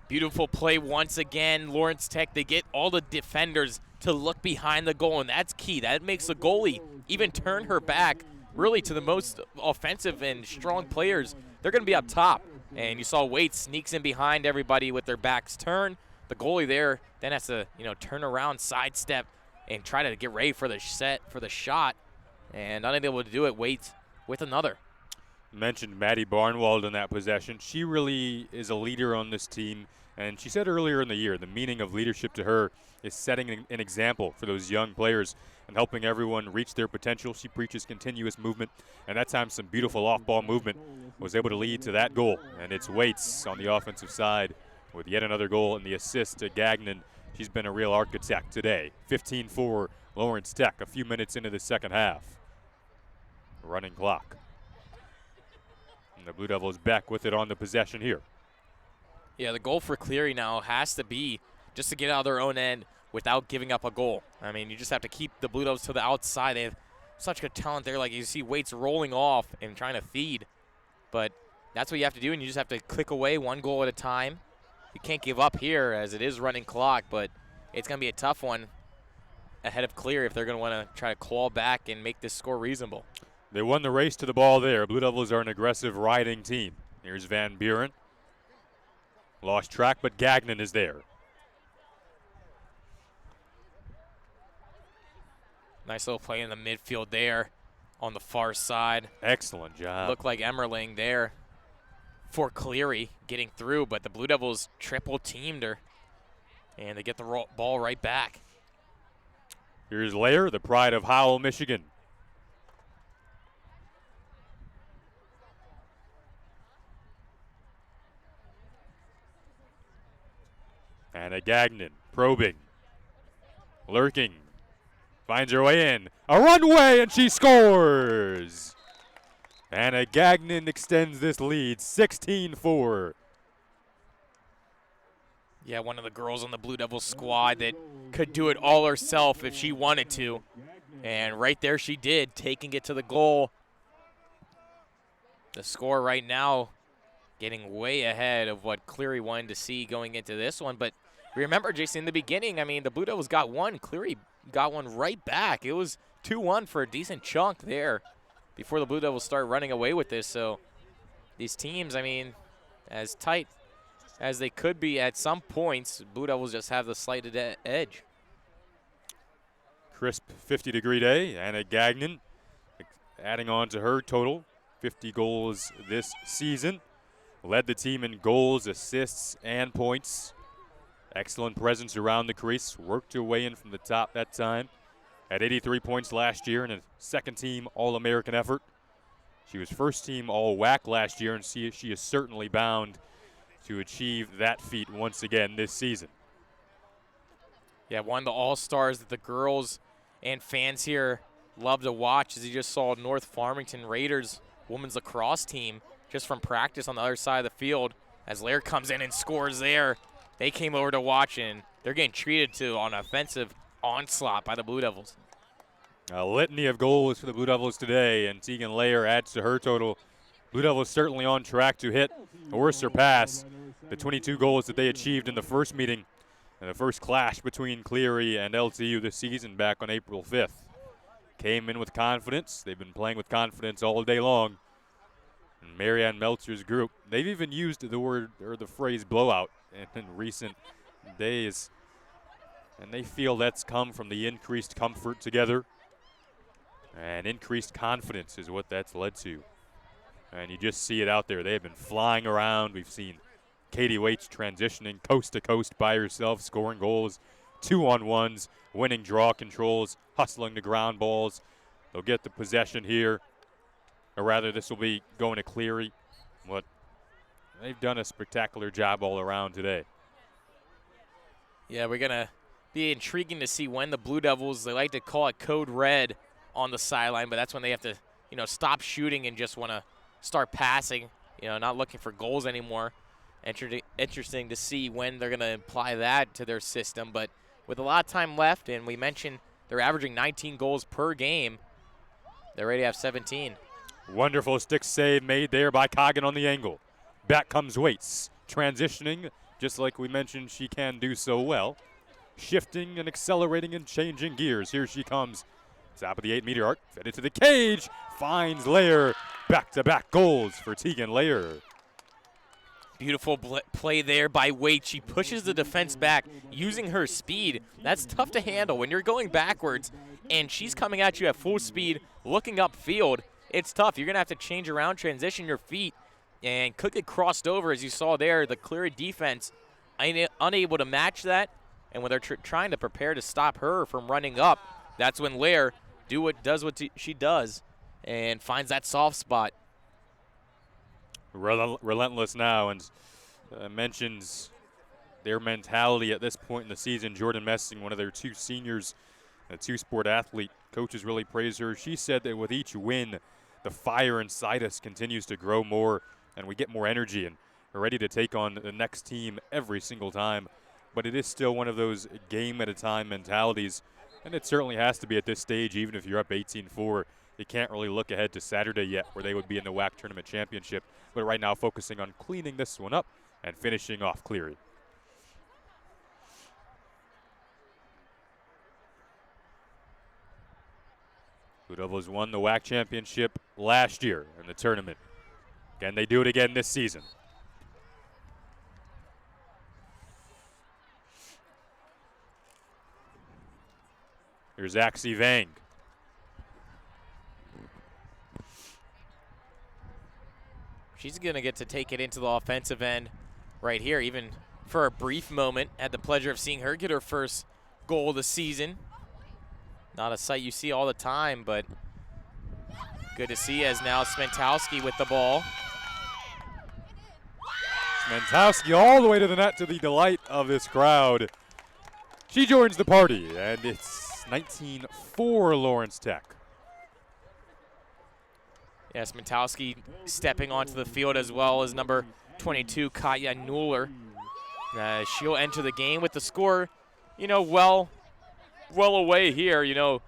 Beautiful play once again. Lawrence Tech, they get all the defenders to look behind the goal, and that's key. That makes the goalie even turn her back really to the most offensive and strong players. They're going to be up top, and you saw Waits sneaks in behind everybody with their backs turned. The goalie there then has to, turn around, sidestep, and try to get ready for the shot, and unable to do it. Waits with another. Mentioned Maddie Barnwald in that possession. She really is a leader on this team, and she said earlier in the year the meaning of leadership to her is setting an example for those young players and helping everyone reach their potential. She preaches continuous movement, and that time some beautiful off-ball movement was able to lead to that goal. And it's Waits on the offensive side with yet another goal and the assist to Gagnon. She's been a real architect today. 15-4 Lawrence Tech, a few minutes into the second half. Running clock. And the Blue Devils back with it on the possession here. Yeah, the goal for Cleary now has to be just to get out of their own end without giving up a goal. I mean, you just have to keep the Blue Devils to the outside. They have such good talent there. Like you see Waits rolling off and trying to feed. But that's what you have to do, and you just have to click away one goal at a time. You can't give up here as it is running clock, but it's going to be a tough one ahead of Cleary if they're going to want to try to claw back and make this score reasonable. They won the race to the ball there. Blue Devils are an aggressive riding team. Here's Van Buren. Lost track, but Gagnon is there. Nice little play in the midfield there on the far side. Excellent job. Looked like Emmerling there for Cleary getting through, but the Blue Devils triple teamed her, and they get the ball right back. Here's Lair, the pride of Howell, Michigan. Anna Gagnon, probing, lurking, finds her way in. A runway, and she scores! Anna Gagnon extends this lead, 16-4. Yeah, one of the girls on the Blue Devils squad that could do it all herself if she wanted to. And right there she did, taking it to the goal. The score right now getting way ahead of what Cleary wanted to see going into this one. But remember, Jason, in the beginning, I mean, the Blue Devils got one. Cleary got one right back. It was 2-1 for a decent chunk there before the Blue Devils start running away with this. So these teams, I mean, as tight as they could be at some points, Blue Devils just have the slight edge. Crisp 50-degree day. Anna Gagnon adding on to her total, 50 goals this season. Led the team in goals, assists, and points. Excellent presence around the crease. Worked her way in from the top that time. Had 83 points last year in a second-team All-American effort. She was first-team All-WHAC last year, and she is certainly bound to achieve that feat once again this season. Yeah, one of the all-stars that the girls and fans here love to watch, as you just saw North Farmington Raiders women's lacrosse team just from practice on the other side of the field. As Lair comes in and scores there, they came over to watch, and they're getting treated to on an offensive onslaught by the Blue Devils. A litany of goals for the Blue Devils today, and Tegan Lair adds to her total. Blue Devils certainly on track to hit or surpass the 22 goals that they achieved in the first meeting and the first clash between Cleary and LTU this season back on April 5th. Came in with confidence. They've been playing with confidence all day long. And Marianne Meltzer's group, they've even used the word or the phrase blowout in recent days. And they feel that's come from the increased comfort together. And increased confidence is what that's led to. And you just see it out there. They have been flying around. We've seen Katie Waits transitioning coast to coast by herself, scoring goals, 2-on-1s, winning draw controls, hustling the ground balls. They'll get the possession here. Or rather, this will be going to Cleary. But they've done a spectacular job all around today. Yeah, we're going to be intriguing to see when the Blue Devils, they like to call it code red on the sideline, but that's when they have to, stop shooting and just want to start passing, not looking for goals anymore. Interesting to see when they're going to apply that to their system, but with a lot of time left, and we mentioned they're averaging 19 goals per game, they're ready to have 17. Wonderful stick save made there by Coggin on the angle. Back comes Waits, transitioning, just like we mentioned she can do so well. Shifting and accelerating and changing gears. Here she comes. Top of the 8-meter arc, fed it to the cage, finds Lair. Back-to-back goals for Tegan Lair. Beautiful play there by Waite. She pushes the defense back using her speed. That's tough to handle when you're going backwards and she's coming at you at full speed, looking upfield. It's tough. You're going to have to change around, transition your feet, and could get crossed over, as you saw there. The Cleary defense unable to match that, and when they're trying to prepare to stop her from running up, that's when Lair does what she does and finds that soft spot. Relentless now, and mentions their mentality at this point in the season. Jordan Messing, one of their two seniors, a two-sport athlete. Coaches really praise her. She said that with each win, the fire inside us continues to grow more, and we get more energy and are ready to take on the next team every single time. But it is still one of those game-at-a-time mentalities, and it certainly has to be at this stage, even if you're up 18-4. You can't really look ahead to Saturday yet, where they would be in the WHAC Tournament Championship. But right now, focusing on cleaning this one up and finishing off Cleary. Blue Devils won the WHAC Championship last year in the tournament. Can they do it again this season? Here's Axie Vang. She's going to get to take it into the offensive end right here, even for a brief moment. Had the pleasure of seeing her get her first goal of the season. Not a sight you see all the time, but good to see as now Smentowski with the ball. Smentowski all the way to the net to the delight of this crowd. She joins the party, and it's 19-4 Lawrence Tech. Yes, Smentowski stepping onto the field as well as number 22, Katja Nuller. She'll enter the game with the score, well away here.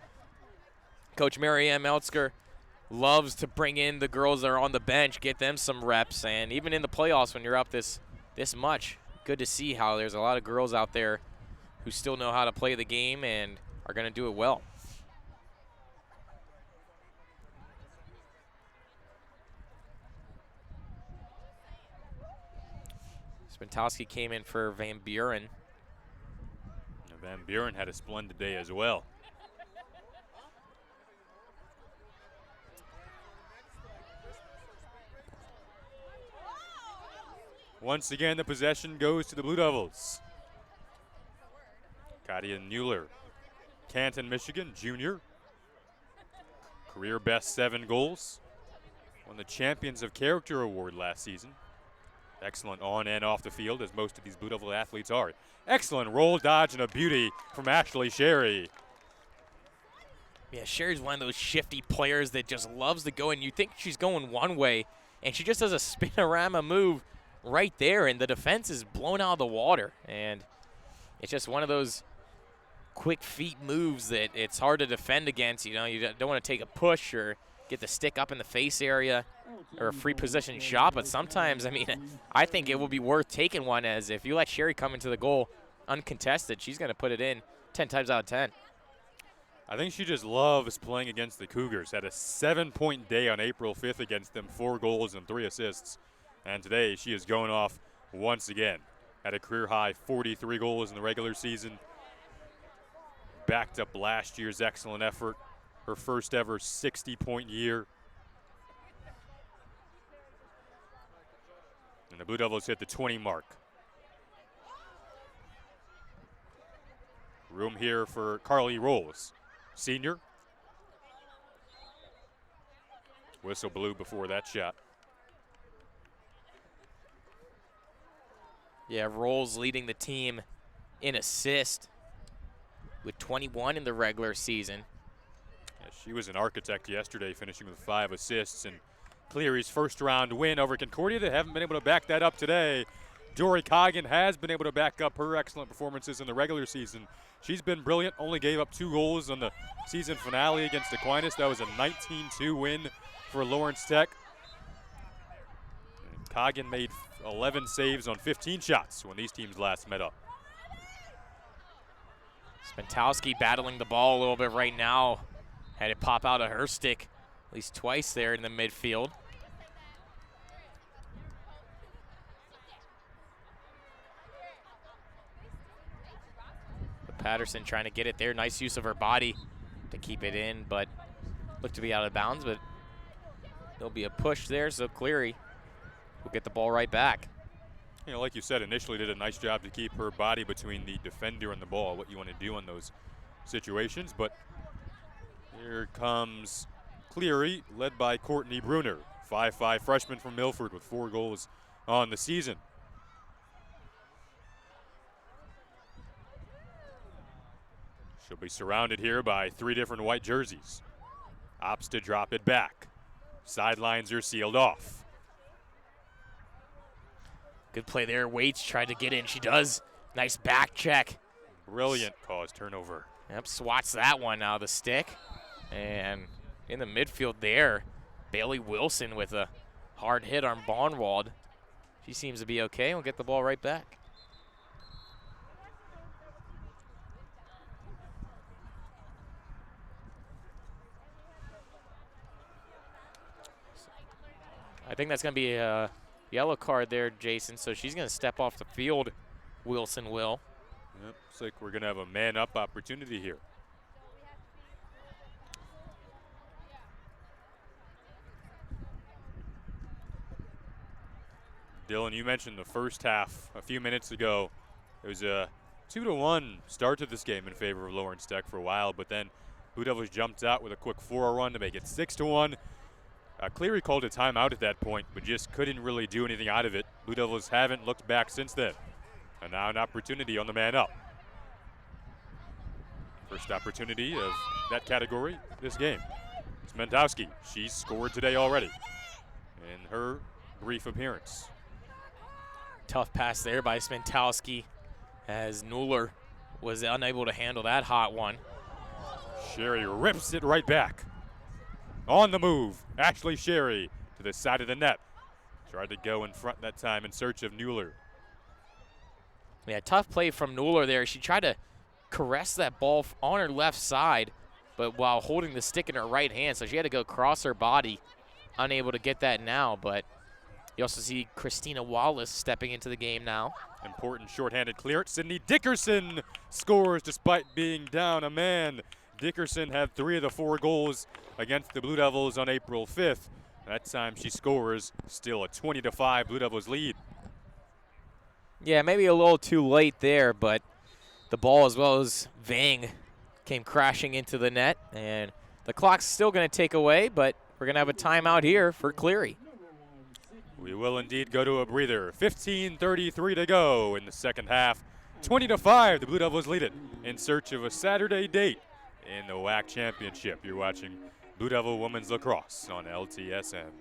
Coach Marianne Meltzger loves to bring in the girls that are on the bench, get them some reps, and even in the playoffs when you're up this much, good to see how there's a lot of girls out there who still know how to play the game and are going to do it well. Smentowski came in for Van Buren. Van Buren had a splendid day as well. Once again, the possession goes to the Blue Devils. Katia Mueller, Canton, Michigan, junior. Career best 7 goals. Won the Champions of Character Award last season. Excellent on and off the field, as most of these Blue Devil athletes are. Excellent roll, dodge, and a beauty from Ashley Sherry. Yeah, Sherry's one of those shifty players that just loves to go, and you think she's going one way, and she just does a spinorama move right there, and the defense is blown out of the water. And it's just one of those quick feet moves that it's hard to defend against. You know, you don't want to take a push or get the stick up in the face area or a free position shot, but sometimes, I mean, I think it will be worth taking one, as if you let Sherry come into the goal uncontested, she's going to put it in 10 times out of 10. I think she just loves playing against the Cougars. Had a 7-point day on April 5th against them, 4 goals and 3 assists. And today she is going off once again. Had a career high 43 goals in the regular season. Backed up last year's excellent effort. Her first ever 60-point year. And the Blue Devils hit the 20 mark. Room here for Carly Rolls, senior. Whistle blew before that shot. Yeah, Rolls leading the team in assist with 21 in the regular season. Yeah, she was an architect yesterday, finishing with 5 assists. And Cleary's first round win over Concordia. They haven't been able to back that up today. Dory Coggin has been able to back up her excellent performances in the regular season. She's been brilliant, only gave up 2 goals on the season finale against Aquinas. That was a 19-2 win for Lawrence Tech. And Coggin made 11 saves on 15 shots when these teams last met up. Spentowski battling the ball a little bit right now. Had it pop out of her stick at least twice there in the midfield. But Patterson trying to get it there. Nice use of her body to keep it in, but looked to be out of bounds, but there'll be a push there, so Cleary will get the ball right back. You know, like you said, initially did a nice job to keep her body between the defender and the ball, what you want to do in those situations. But here comes Cleary, led by Courtney Bruner, 5'5" freshman from Milford with 4 goals on the season. She'll be surrounded here by 3 different white jerseys. Opts to drop it back. Sidelines are sealed off. Good play there. Waits tried to get in. She does. Nice back check. Brilliant cause turnover. Yep, swats that one out of the stick. And in the midfield there, Bailey Wilson with a hard hit on Barnwald. She seems to be okay. We'll get the ball right back. I think that's going to be a yellow card there, Jason. So she's going to step off the field. Wilson will. Yep, looks like we're going to have a man-up opportunity here. Dylan, you mentioned the first half a few minutes ago. It was a 2-1 start to this game in favor of Lawrence Tech for a while, but then Blue Devils jumped out with a quick 4 run to make it 6-1. Cleary called a timeout at that point, but just couldn't really do anything out of it. Blue Devils haven't looked back since then. And now an opportunity on the man up. First opportunity of that category this game. Smentowski, she's scored today already in her brief appearance. Tough pass there by Smentowski as Nuller was unable to handle that hot one. Sherry rips it right back. On the move, Ashley Sherry to the side of the net. Tried to go in front that time in search of Nuller. Yeah, tough play from Nuller there. She tried to caress that ball on her left side, but while holding the stick in her right hand, so she had to go across her body. Unable to get that now, but you also see Christina Wallace stepping into the game now. Important shorthanded clearance. Sydney Dickerson scores despite being down a man. Dickerson had 3 of the 4 goals against the Blue Devils on April 5th. That time she scores, still a 20-5 Blue Devils lead. Yeah, maybe a little too late there, but the ball as well as Vang came crashing into the net, and the clock's still going to take away, but we're going to have a timeout here for Cleary. We will indeed go to a breather. 15:33 to go in the second half. 20-5, the Blue Devils lead it in search of a Saturday date in the WHAC Championship. You're watching Blue Devil Women's Lacrosse on LTSM.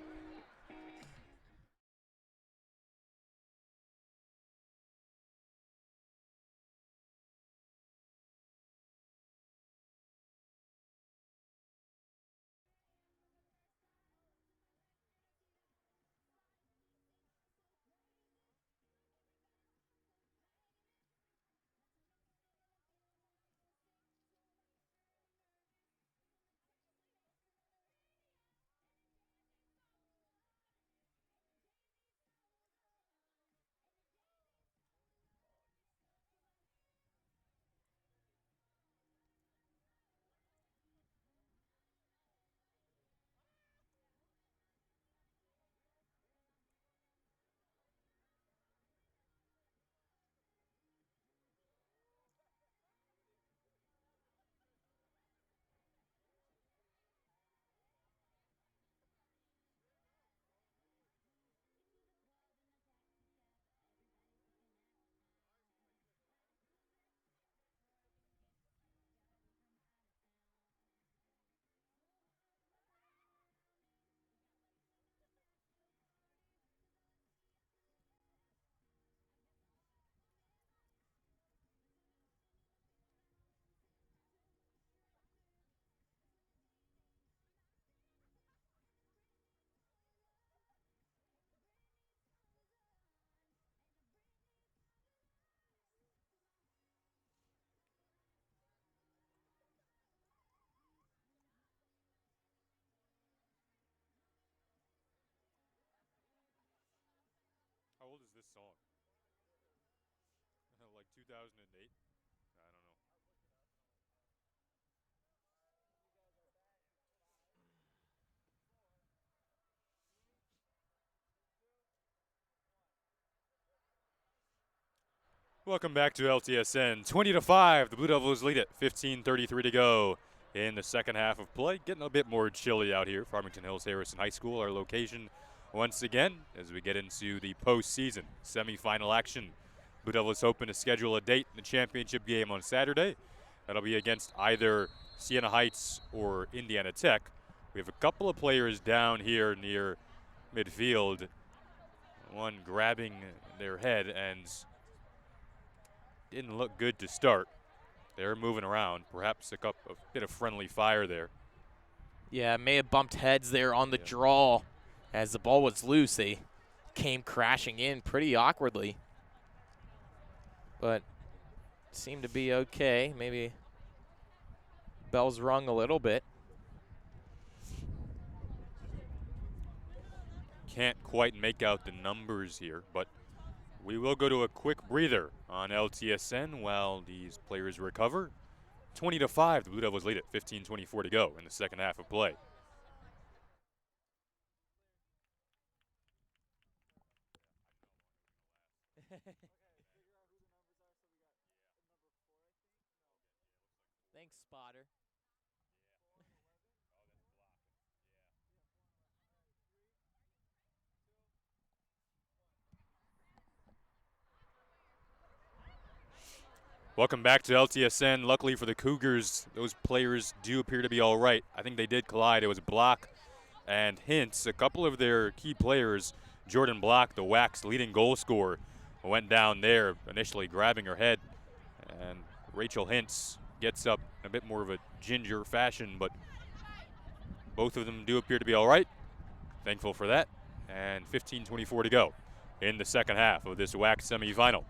How old is this song? Like 2008? I don't know. Welcome back to LTSN. 20-5, the Blue Devils lead it. 15:33 to go in the second half of play. Getting a bit more chilly out here. Farmington Hills Harrison High School, our location once again as we get into the postseason semifinal action. Blue Devils hoping to schedule a date in the championship game on Saturday. That'll be against either Siena Heights or Indiana Tech. We have a couple of players down here near midfield. One grabbing their head and didn't look good to start. They're moving around. Perhaps a bit of friendly fire there. Yeah, may have bumped heads there on the draw. As the ball was loose, they came crashing in pretty awkwardly. But seemed to be okay. Maybe bells rung a little bit. Can't quite make out the numbers here, but we will go to a quick breather on LTSN while these players recover. 20-5, the Blue Devils lead it. 15:24 to go in the second half of play. Thanks, spotter. Welcome back to LTSN. Luckily for the Cougars, those players do appear to be all right. I think they did collide. It was Block and Hintz. A couple of their key players, Jordan Block, the WHAC's leading goal scorer, went down there, initially grabbing her head. And Rachel Hintz gets up in a bit more of a ginger fashion, but both of them do appear to be all right. Thankful for that. And 15:24 to go in the second half of this WHAC semifinal.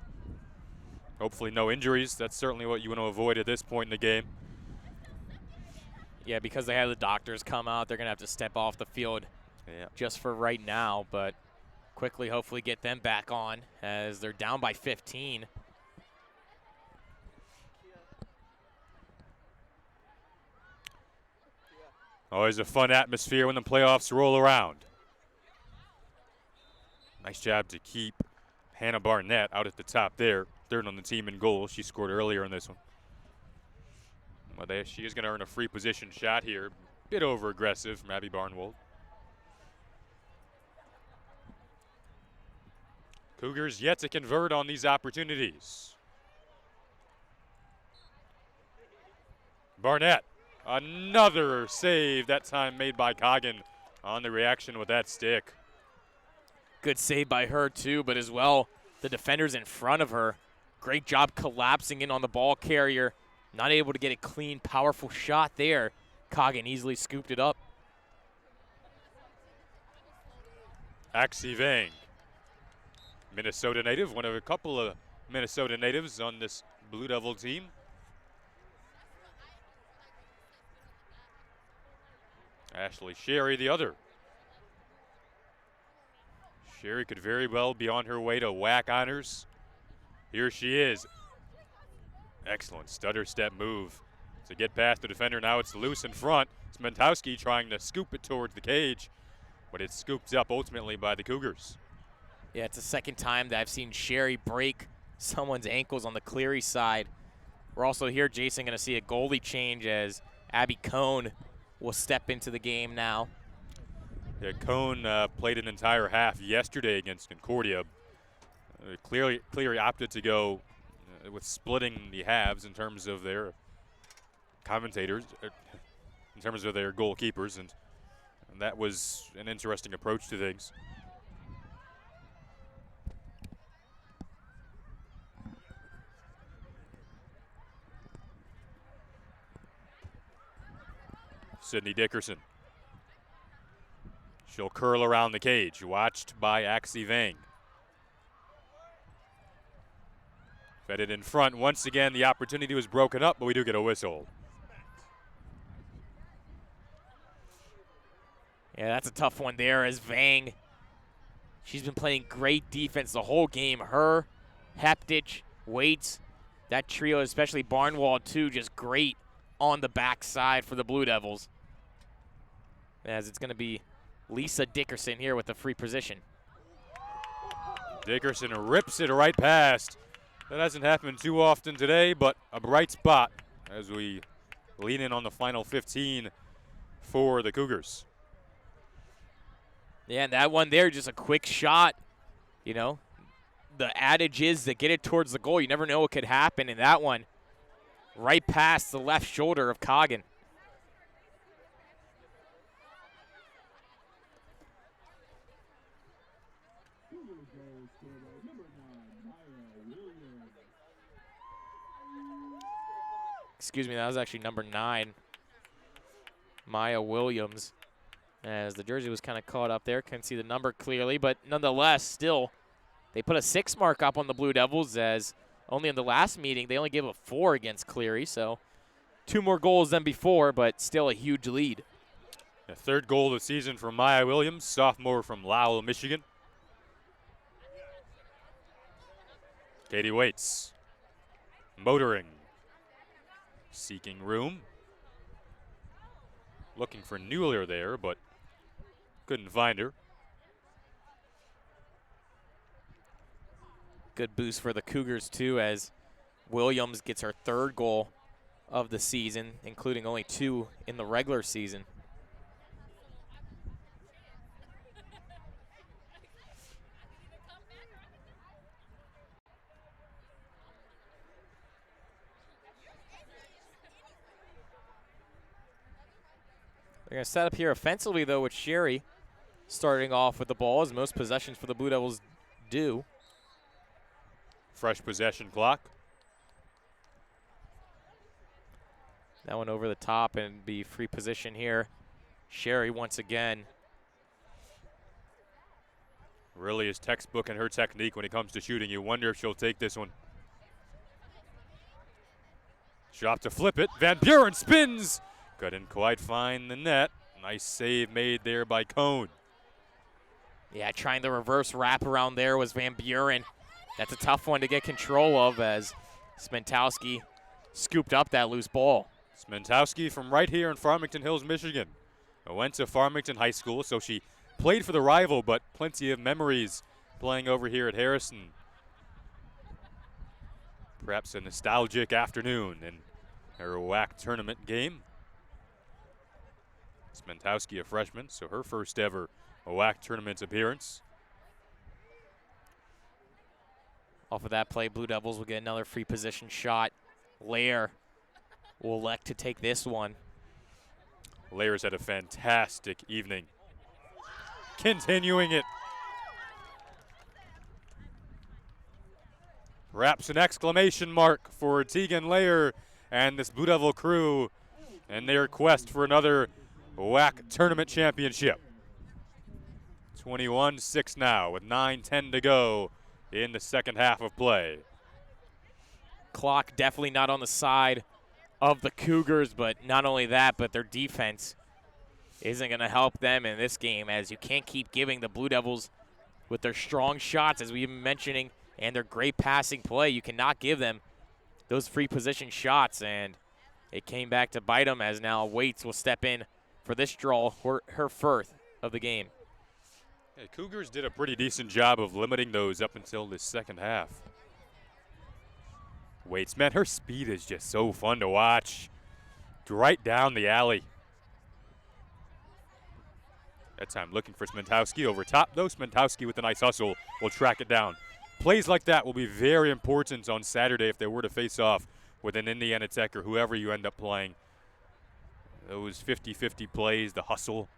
Hopefully no injuries. That's certainly what you want to avoid at this point in the game. Yeah, because they have the doctors come out, they're going to have to step off the field just for right now. But quickly, hopefully, get them back on as they're down by 15. Always a fun atmosphere when the playoffs roll around. Nice job to keep Hannah Barnett out at the top there, third on the team in goal. She scored earlier in this one. Well, she is going to earn a free position shot here. Bit over aggressive from Abby Barnwold. Cougars yet to convert on these opportunities. Barnett, another save, that time made by Coggin on the reaction with that stick. Good save by her too, but as well, the defenders in front of her. Great job collapsing in on the ball carrier. Not able to get a clean, powerful shot there. Coggin easily scooped it up. Axie Vang, Minnesota native, one of a couple of Minnesota natives on this Blue Devil team. Ashley Sherry, the other. Sherry could very well be on her way to WHAC honors. Here she is. Excellent stutter step move to get past the defender. Now it's loose in front. Smentowski trying to scoop it towards the cage, but it's scooped up ultimately by the Cougars. Yeah, it's the second time that I've seen Sherry break someone's ankles on the Cleary side. We're also here, Jason, going to see a goalie change as Abby Cohn will step into the game now. Yeah, Cohn played an entire half yesterday against Concordia. Cleary opted to go with splitting the halves in terms of their commentators, in terms of their goalkeepers, and that was an interesting approach to things. Sydney Dickerson. She'll curl around the cage, watched by Axie Vang. Fed it in front. Once again, the opportunity was broken up, but we do get a whistle. Yeah, that's a tough one there as Vang, she's been playing great defense the whole game. Her, Heptich, Waits, that trio, especially Barnwald too, just great on the backside for the Blue Devils. As it's going to be Lisa Dickerson here with the free position. Dickerson rips it right past. That hasn't happened too often today, but a bright spot as we lean in on the final 15 for the Cougars. Yeah, and that one there, just a quick shot. You know, the adage is that get it towards the goal. You never know what could happen. And that one, right past the left shoulder of Coggin. Excuse me, that was actually number 9, Maya Williams. As the jersey was kind of caught up there, couldn't see the number clearly, but nonetheless, still, they put a 6 mark up on the Blue Devils, as only in the last meeting, they only gave a 4 against Cleary, so 2 more goals than before, but still a huge lead. The third goal of the season for Maya Williams, sophomore from Lowell, Michigan. Katie Waits, motoring, seeking room. Looking for Mueller there, but couldn't find her. Good boost for the Cougars, too, as Williams gets her 3rd goal of the season, including only 2 in the regular season. They're going to set up here offensively, though, with Sherry starting off with the ball, as most possessions for the Blue Devils do. Fresh possession clock. That one over the top and be free position here. Sherry once again. Really is textbook in her technique when it comes to shooting. You wonder if she'll take this one. Shot to flip it. Van Buren spins. Couldn't quite find the net. Nice save made there by Cohn. Yeah, trying the reverse wrap around there was Van Buren. That's a tough one to get control of, as Smentowski scooped up that loose ball. Smentowski from right here in Farmington Hills, Michigan. Went to Farmington High School, so she played for the rival, but plenty of memories playing over here at Harrison Perhaps a nostalgic afternoon in her WHAC tournament game. Smentowski, a freshman, so her first ever WHAC tournament appearance. Off of that play, Blue Devils will get another free position shot. Lair will elect to take this one. Lair's had a fantastic evening. Continuing it. Perhaps an exclamation mark for Tegan Lair and this Blue Devil crew and their quest for another WHAC tournament championship. 21-6 now with 9:10 to go in the second half of play. Clock definitely not on the side of the Cougars, but not only that, but their defense isn't going to help them in this game, as you can't keep giving the Blue Devils, with their strong shots, as we've been mentioning, and their great passing play, you cannot give them those free position shots, and it came back to bite them, as now Waits will step in for this draw, her first of the game. Yeah, Cougars did a pretty decent job of limiting those up until this second half. Waits, man, her speed is just so fun to watch. Right down the alley. That time looking for Smentowski over top, though. Smentowski with a nice hustle will track it down. Plays like that will be very important on Saturday if they were to face off with an Indiana Tech or whoever you end up playing. Those 50-50 plays, the hustle.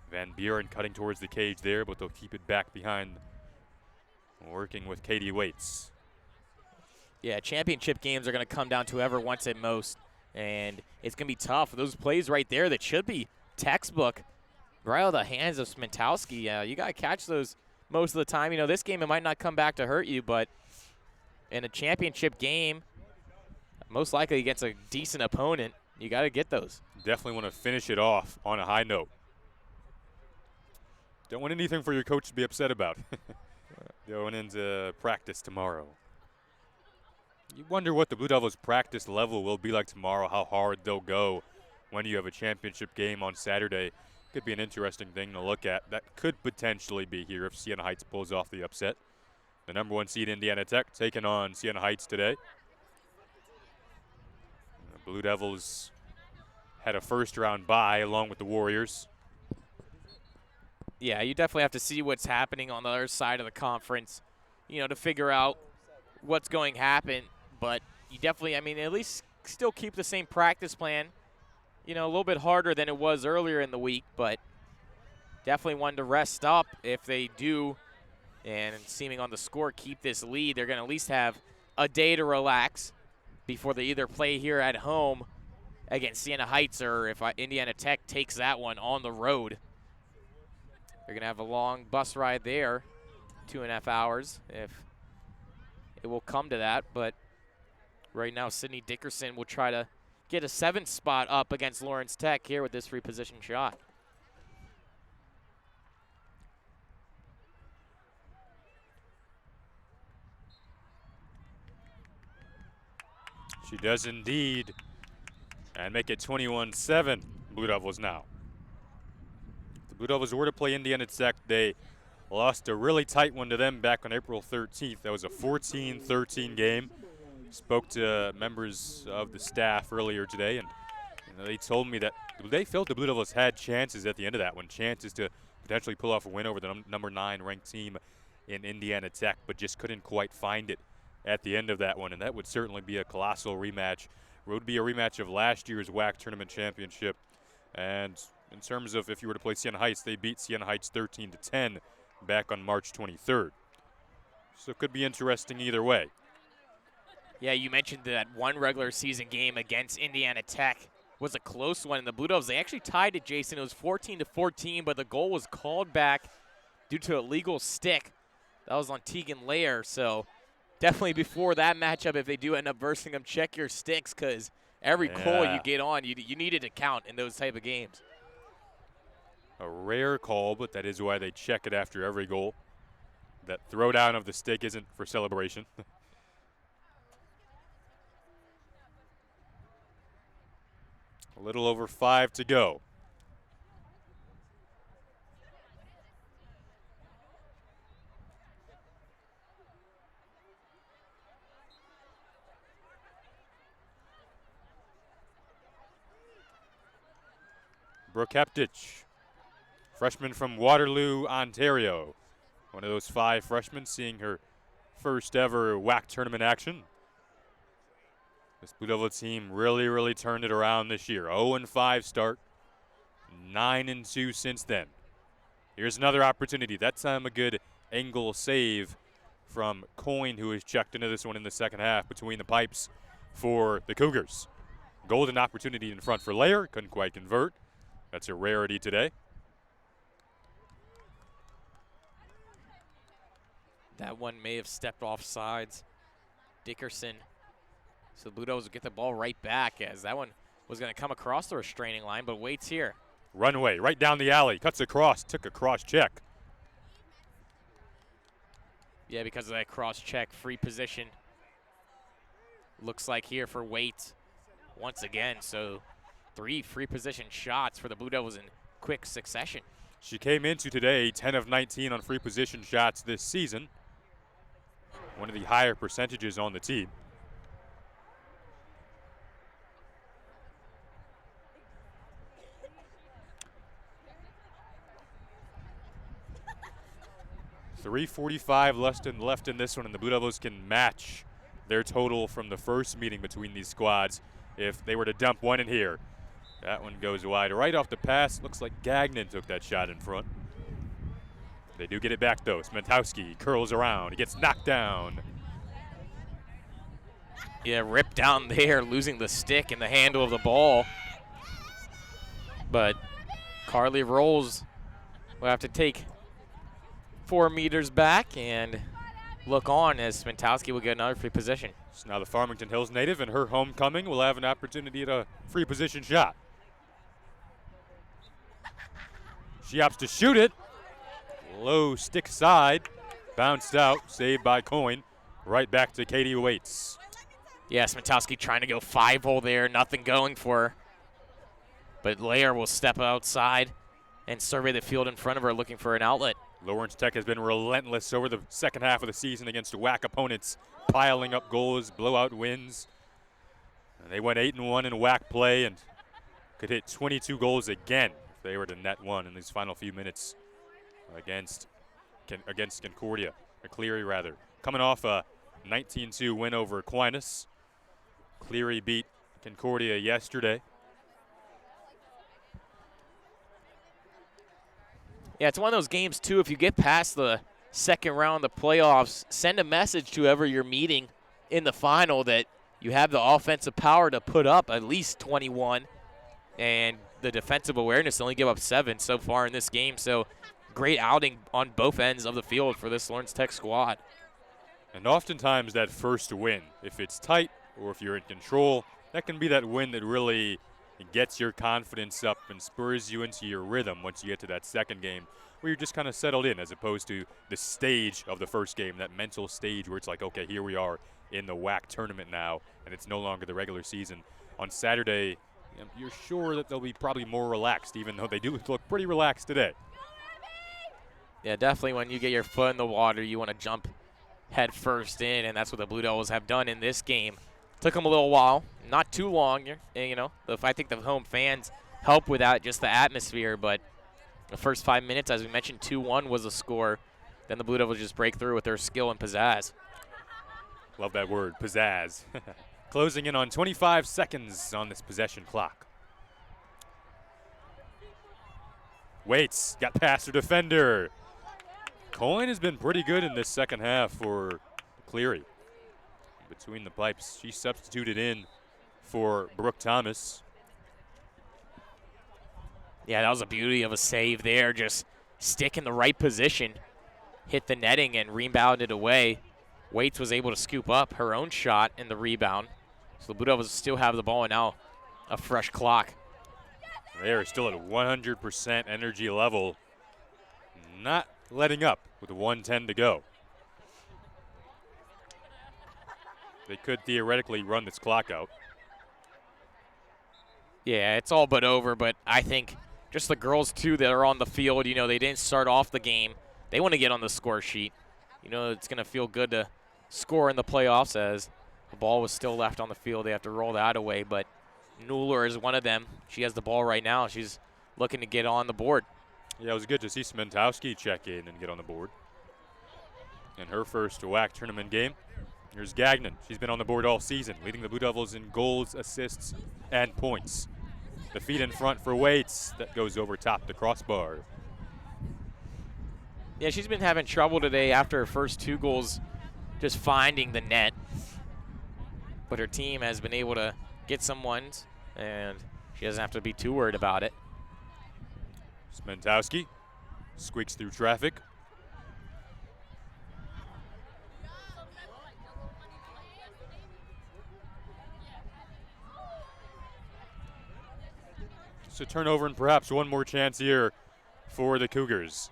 Van Buren cutting towards the cage there, but they'll keep it back behind, working with Katie Waits. Yeah, championship games are going to come down to whoever wants it most, and it's going to be tough. Those plays right there that should be textbook, right out of the hands of Smentowski. You got to catch those most of the time. You know, this game, it might not come back to hurt you, but in a championship game, most likely against a decent opponent, you got to get those. Definitely want to finish it off on a high note. Don't want anything for your coach to be upset about going into practice tomorrow. You wonder what the Blue Devils' practice level will be like tomorrow, how hard they'll go when you have a championship game on Saturday. Could be an interesting thing to look at. That could potentially be here if Siena Heights pulls off the upset. The number 1 seed Indiana Tech taking on Siena Heights today. The Blue Devils had a first-round bye along with the Warriors. Yeah, you definitely have to see what's happening on the other side of the conference, you know, to figure out what's going to happen. But you definitely, I mean, at least still keep the same practice plan. You know, a little bit harder than it was earlier in the week, but definitely one to rest up if they do, and seeming on the score, keep this lead. They're going to at least have a day to relax before they either play here at home against Siena Heights, or if Indiana Tech takes that one on the road. They're going to have a long bus ride there, 2.5 hours, if it will come to that. But right now, Sydney Dickerson will try to get a 7th spot up against Lawrence Tech here with this free position shot. She does indeed, and make it 21-7, Blue Devils now. The Blue Devils were to play Indiana Tech. They lost a really tight one to them back on April 13th. That was a 14-13 game. Spoke to members of the staff earlier today, and they told me that they felt the Blue Devils had chances at the end of that one, chances to potentially pull off a win over the number 9 ranked team in Indiana Tech, but just couldn't quite find it at the end of that one, and that would certainly be a colossal rematch. It would be a rematch of last year's WHAC tournament championship, and in terms of if you were to play Siena Heights, they beat Siena Heights 13-10 back on March 23rd. So it could be interesting either way. Yeah, you mentioned that one regular season game against Indiana Tech was a close one. And the Blue Devils, they actually tied it, Jason. It was 14-14, but the goal was called back due to a legal stick. That was on Tegan Lair. So definitely before that matchup, if they do end up versing them, check your sticks, because every goal you get on, you need it to count in those type of games. A rare call, but that is why they check it after every goal. That throwdown of the stick isn't for celebration. A little over 5 to go. Brooke Heptich, freshman from Waterloo, Ontario. One of those 5 freshmen seeing her first ever WHAC tournament action. This Blue Devil team really turned it around this year. 0-5 start, 9-2 since then. Here's another opportunity. That time a good angle save from Coyne, who has checked into this one in the second half between the pipes for the Cougars. Golden opportunity in front for Lair. Couldn't quite convert. That's a rarity today. That one may have stepped off sides. Dickerson. So the Blue Devils will get the ball right back, as that one was going to come across the restraining line, but waits here. Runway right down the alley. Cuts across. Took a cross check. Yeah, because of that cross check, free position. Looks like here for Waite once again. So 3 free position shots for the Blue Devils in quick succession. She came into today 10 of 19 on free position shots this season. One of the higher percentages on the team. .345 left in this one, and the Blue Devils can match their total from the first meeting between these squads if they were to dump one in here. That one goes wide. Right off the pass, looks like Gagnon took that shot in front. They do get it back, though. Smentowski curls around. He gets knocked down. Yeah, ripped down there, losing the stick and the handle of the ball. But Carly Rolls will have to take 4 meters back and look on as Smentowski will get another free position. So now the Farmington Hills native and her homecoming will have an opportunity at a free position shot. She opts to shoot it. Low stick side. Bounced out. Saved by Coyne. Right back to Katie Waits. Yeah, Smentowski trying to go 5-hole there. Nothing going for her. But Lair will step outside and survey the field in front of her looking for an outlet. Lawrence Tech has been relentless over the second half of the season against WHAC opponents, piling up goals, blowout wins. And they went 8-1 in WHAC play and could hit 22 goals again if they were to net one in these final few minutes against Concordia, or Cleary rather. Coming off a 19-2 win over Aquinas. Cleary beat Concordia yesterday. Yeah, it's one of those games, too, if you get past the second round of the playoffs, send a message to whoever you're meeting in the final that you have the offensive power to put up at least 21 and the defensive awareness to only give up 7 so far in this game. So great outing on both ends of the field for this Lawrence Tech squad. And oftentimes that first win, if it's tight or if you're in control, that can be that win that really gets your confidence up and spurs you into your rhythm once you get to that second game where you're just kind of settled in, as opposed to the stage of the first game, that mental stage where it's like, okay, here we are in the WHAC tournament now, and it's no longer the regular season. On Saturday, you're sure that they'll be probably more relaxed, even though they do look pretty relaxed today. Yeah, definitely when you get your foot in the water, you want to jump head first in, and that's what the Blue Devils have done in this game. Took them a little while, not too long. You know, I think the home fans help with that, just the atmosphere. But the first 5 minutes, as we mentioned, 2-1 was the score. Then the Blue Devils just break through with their skill and pizzazz. Love that word, pizzazz. Closing in on 25 seconds on this possession clock. Waits, got past her defender. Coyne has been pretty good in this second half for Cleary. Between the pipes, she substituted in for Brooke Thomas. Yeah, that was a beauty of a save there. Just stick in the right position, hit the netting, and rebounded away. Waits was able to scoop up her own shot in the rebound. So the Blue Devils still have the ball and now a fresh clock. They are still at 100% energy level. Not letting up with 1:10 to go. They could theoretically run this clock out. Yeah, it's all but over, but I think just the girls, too, that are on the field, you know, they didn't start off the game. They want to get on the score sheet. You know, it's going to feel good to score in the playoffs as the ball was still left on the field. They have to roll that away, but Nuller is one of them. She has the ball right now. She's looking to get on the board. Yeah, it was good to see Smentowski check in and get on the board in her first WHAC tournament game. Here's Gagnon. She's been on the board all season, leading the Blue Devils in goals, assists, and points. The feed in front for Waits. That goes over top the crossbar. Yeah, she's been having trouble today after her first 2 goals just finding the net. But her team has been able to get some ones, and she doesn't have to be too worried about it. Smentowski squeaks through traffic. So turnover and perhaps one more chance here for the Cougars.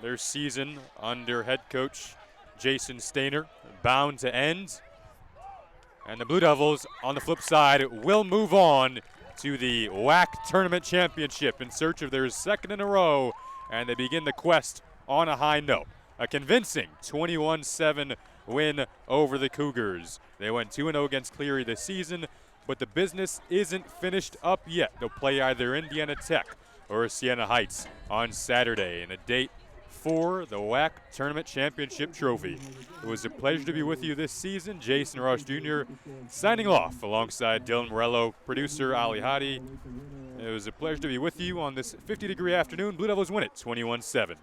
Their season under head coach Jason Stainer bound to end. And the Blue Devils, on the flip side, will move on to the WHAC Tournament Championship in search of their second in a row, and they begin the quest on a high note. A convincing 21-7 win over the Cougars. They went 2-0 against Cleary this season, but the business isn't finished up yet. They'll play either Indiana Tech or Siena Heights on Saturday in a date for the WHAC Tournament Championship Trophy. It was a pleasure to be with you this season. Jason Rush Jr. signing off alongside Dylan Morello, producer Ali Hadi. It was a pleasure to be with you on this 50-degree afternoon. Blue Devils win it 21-7.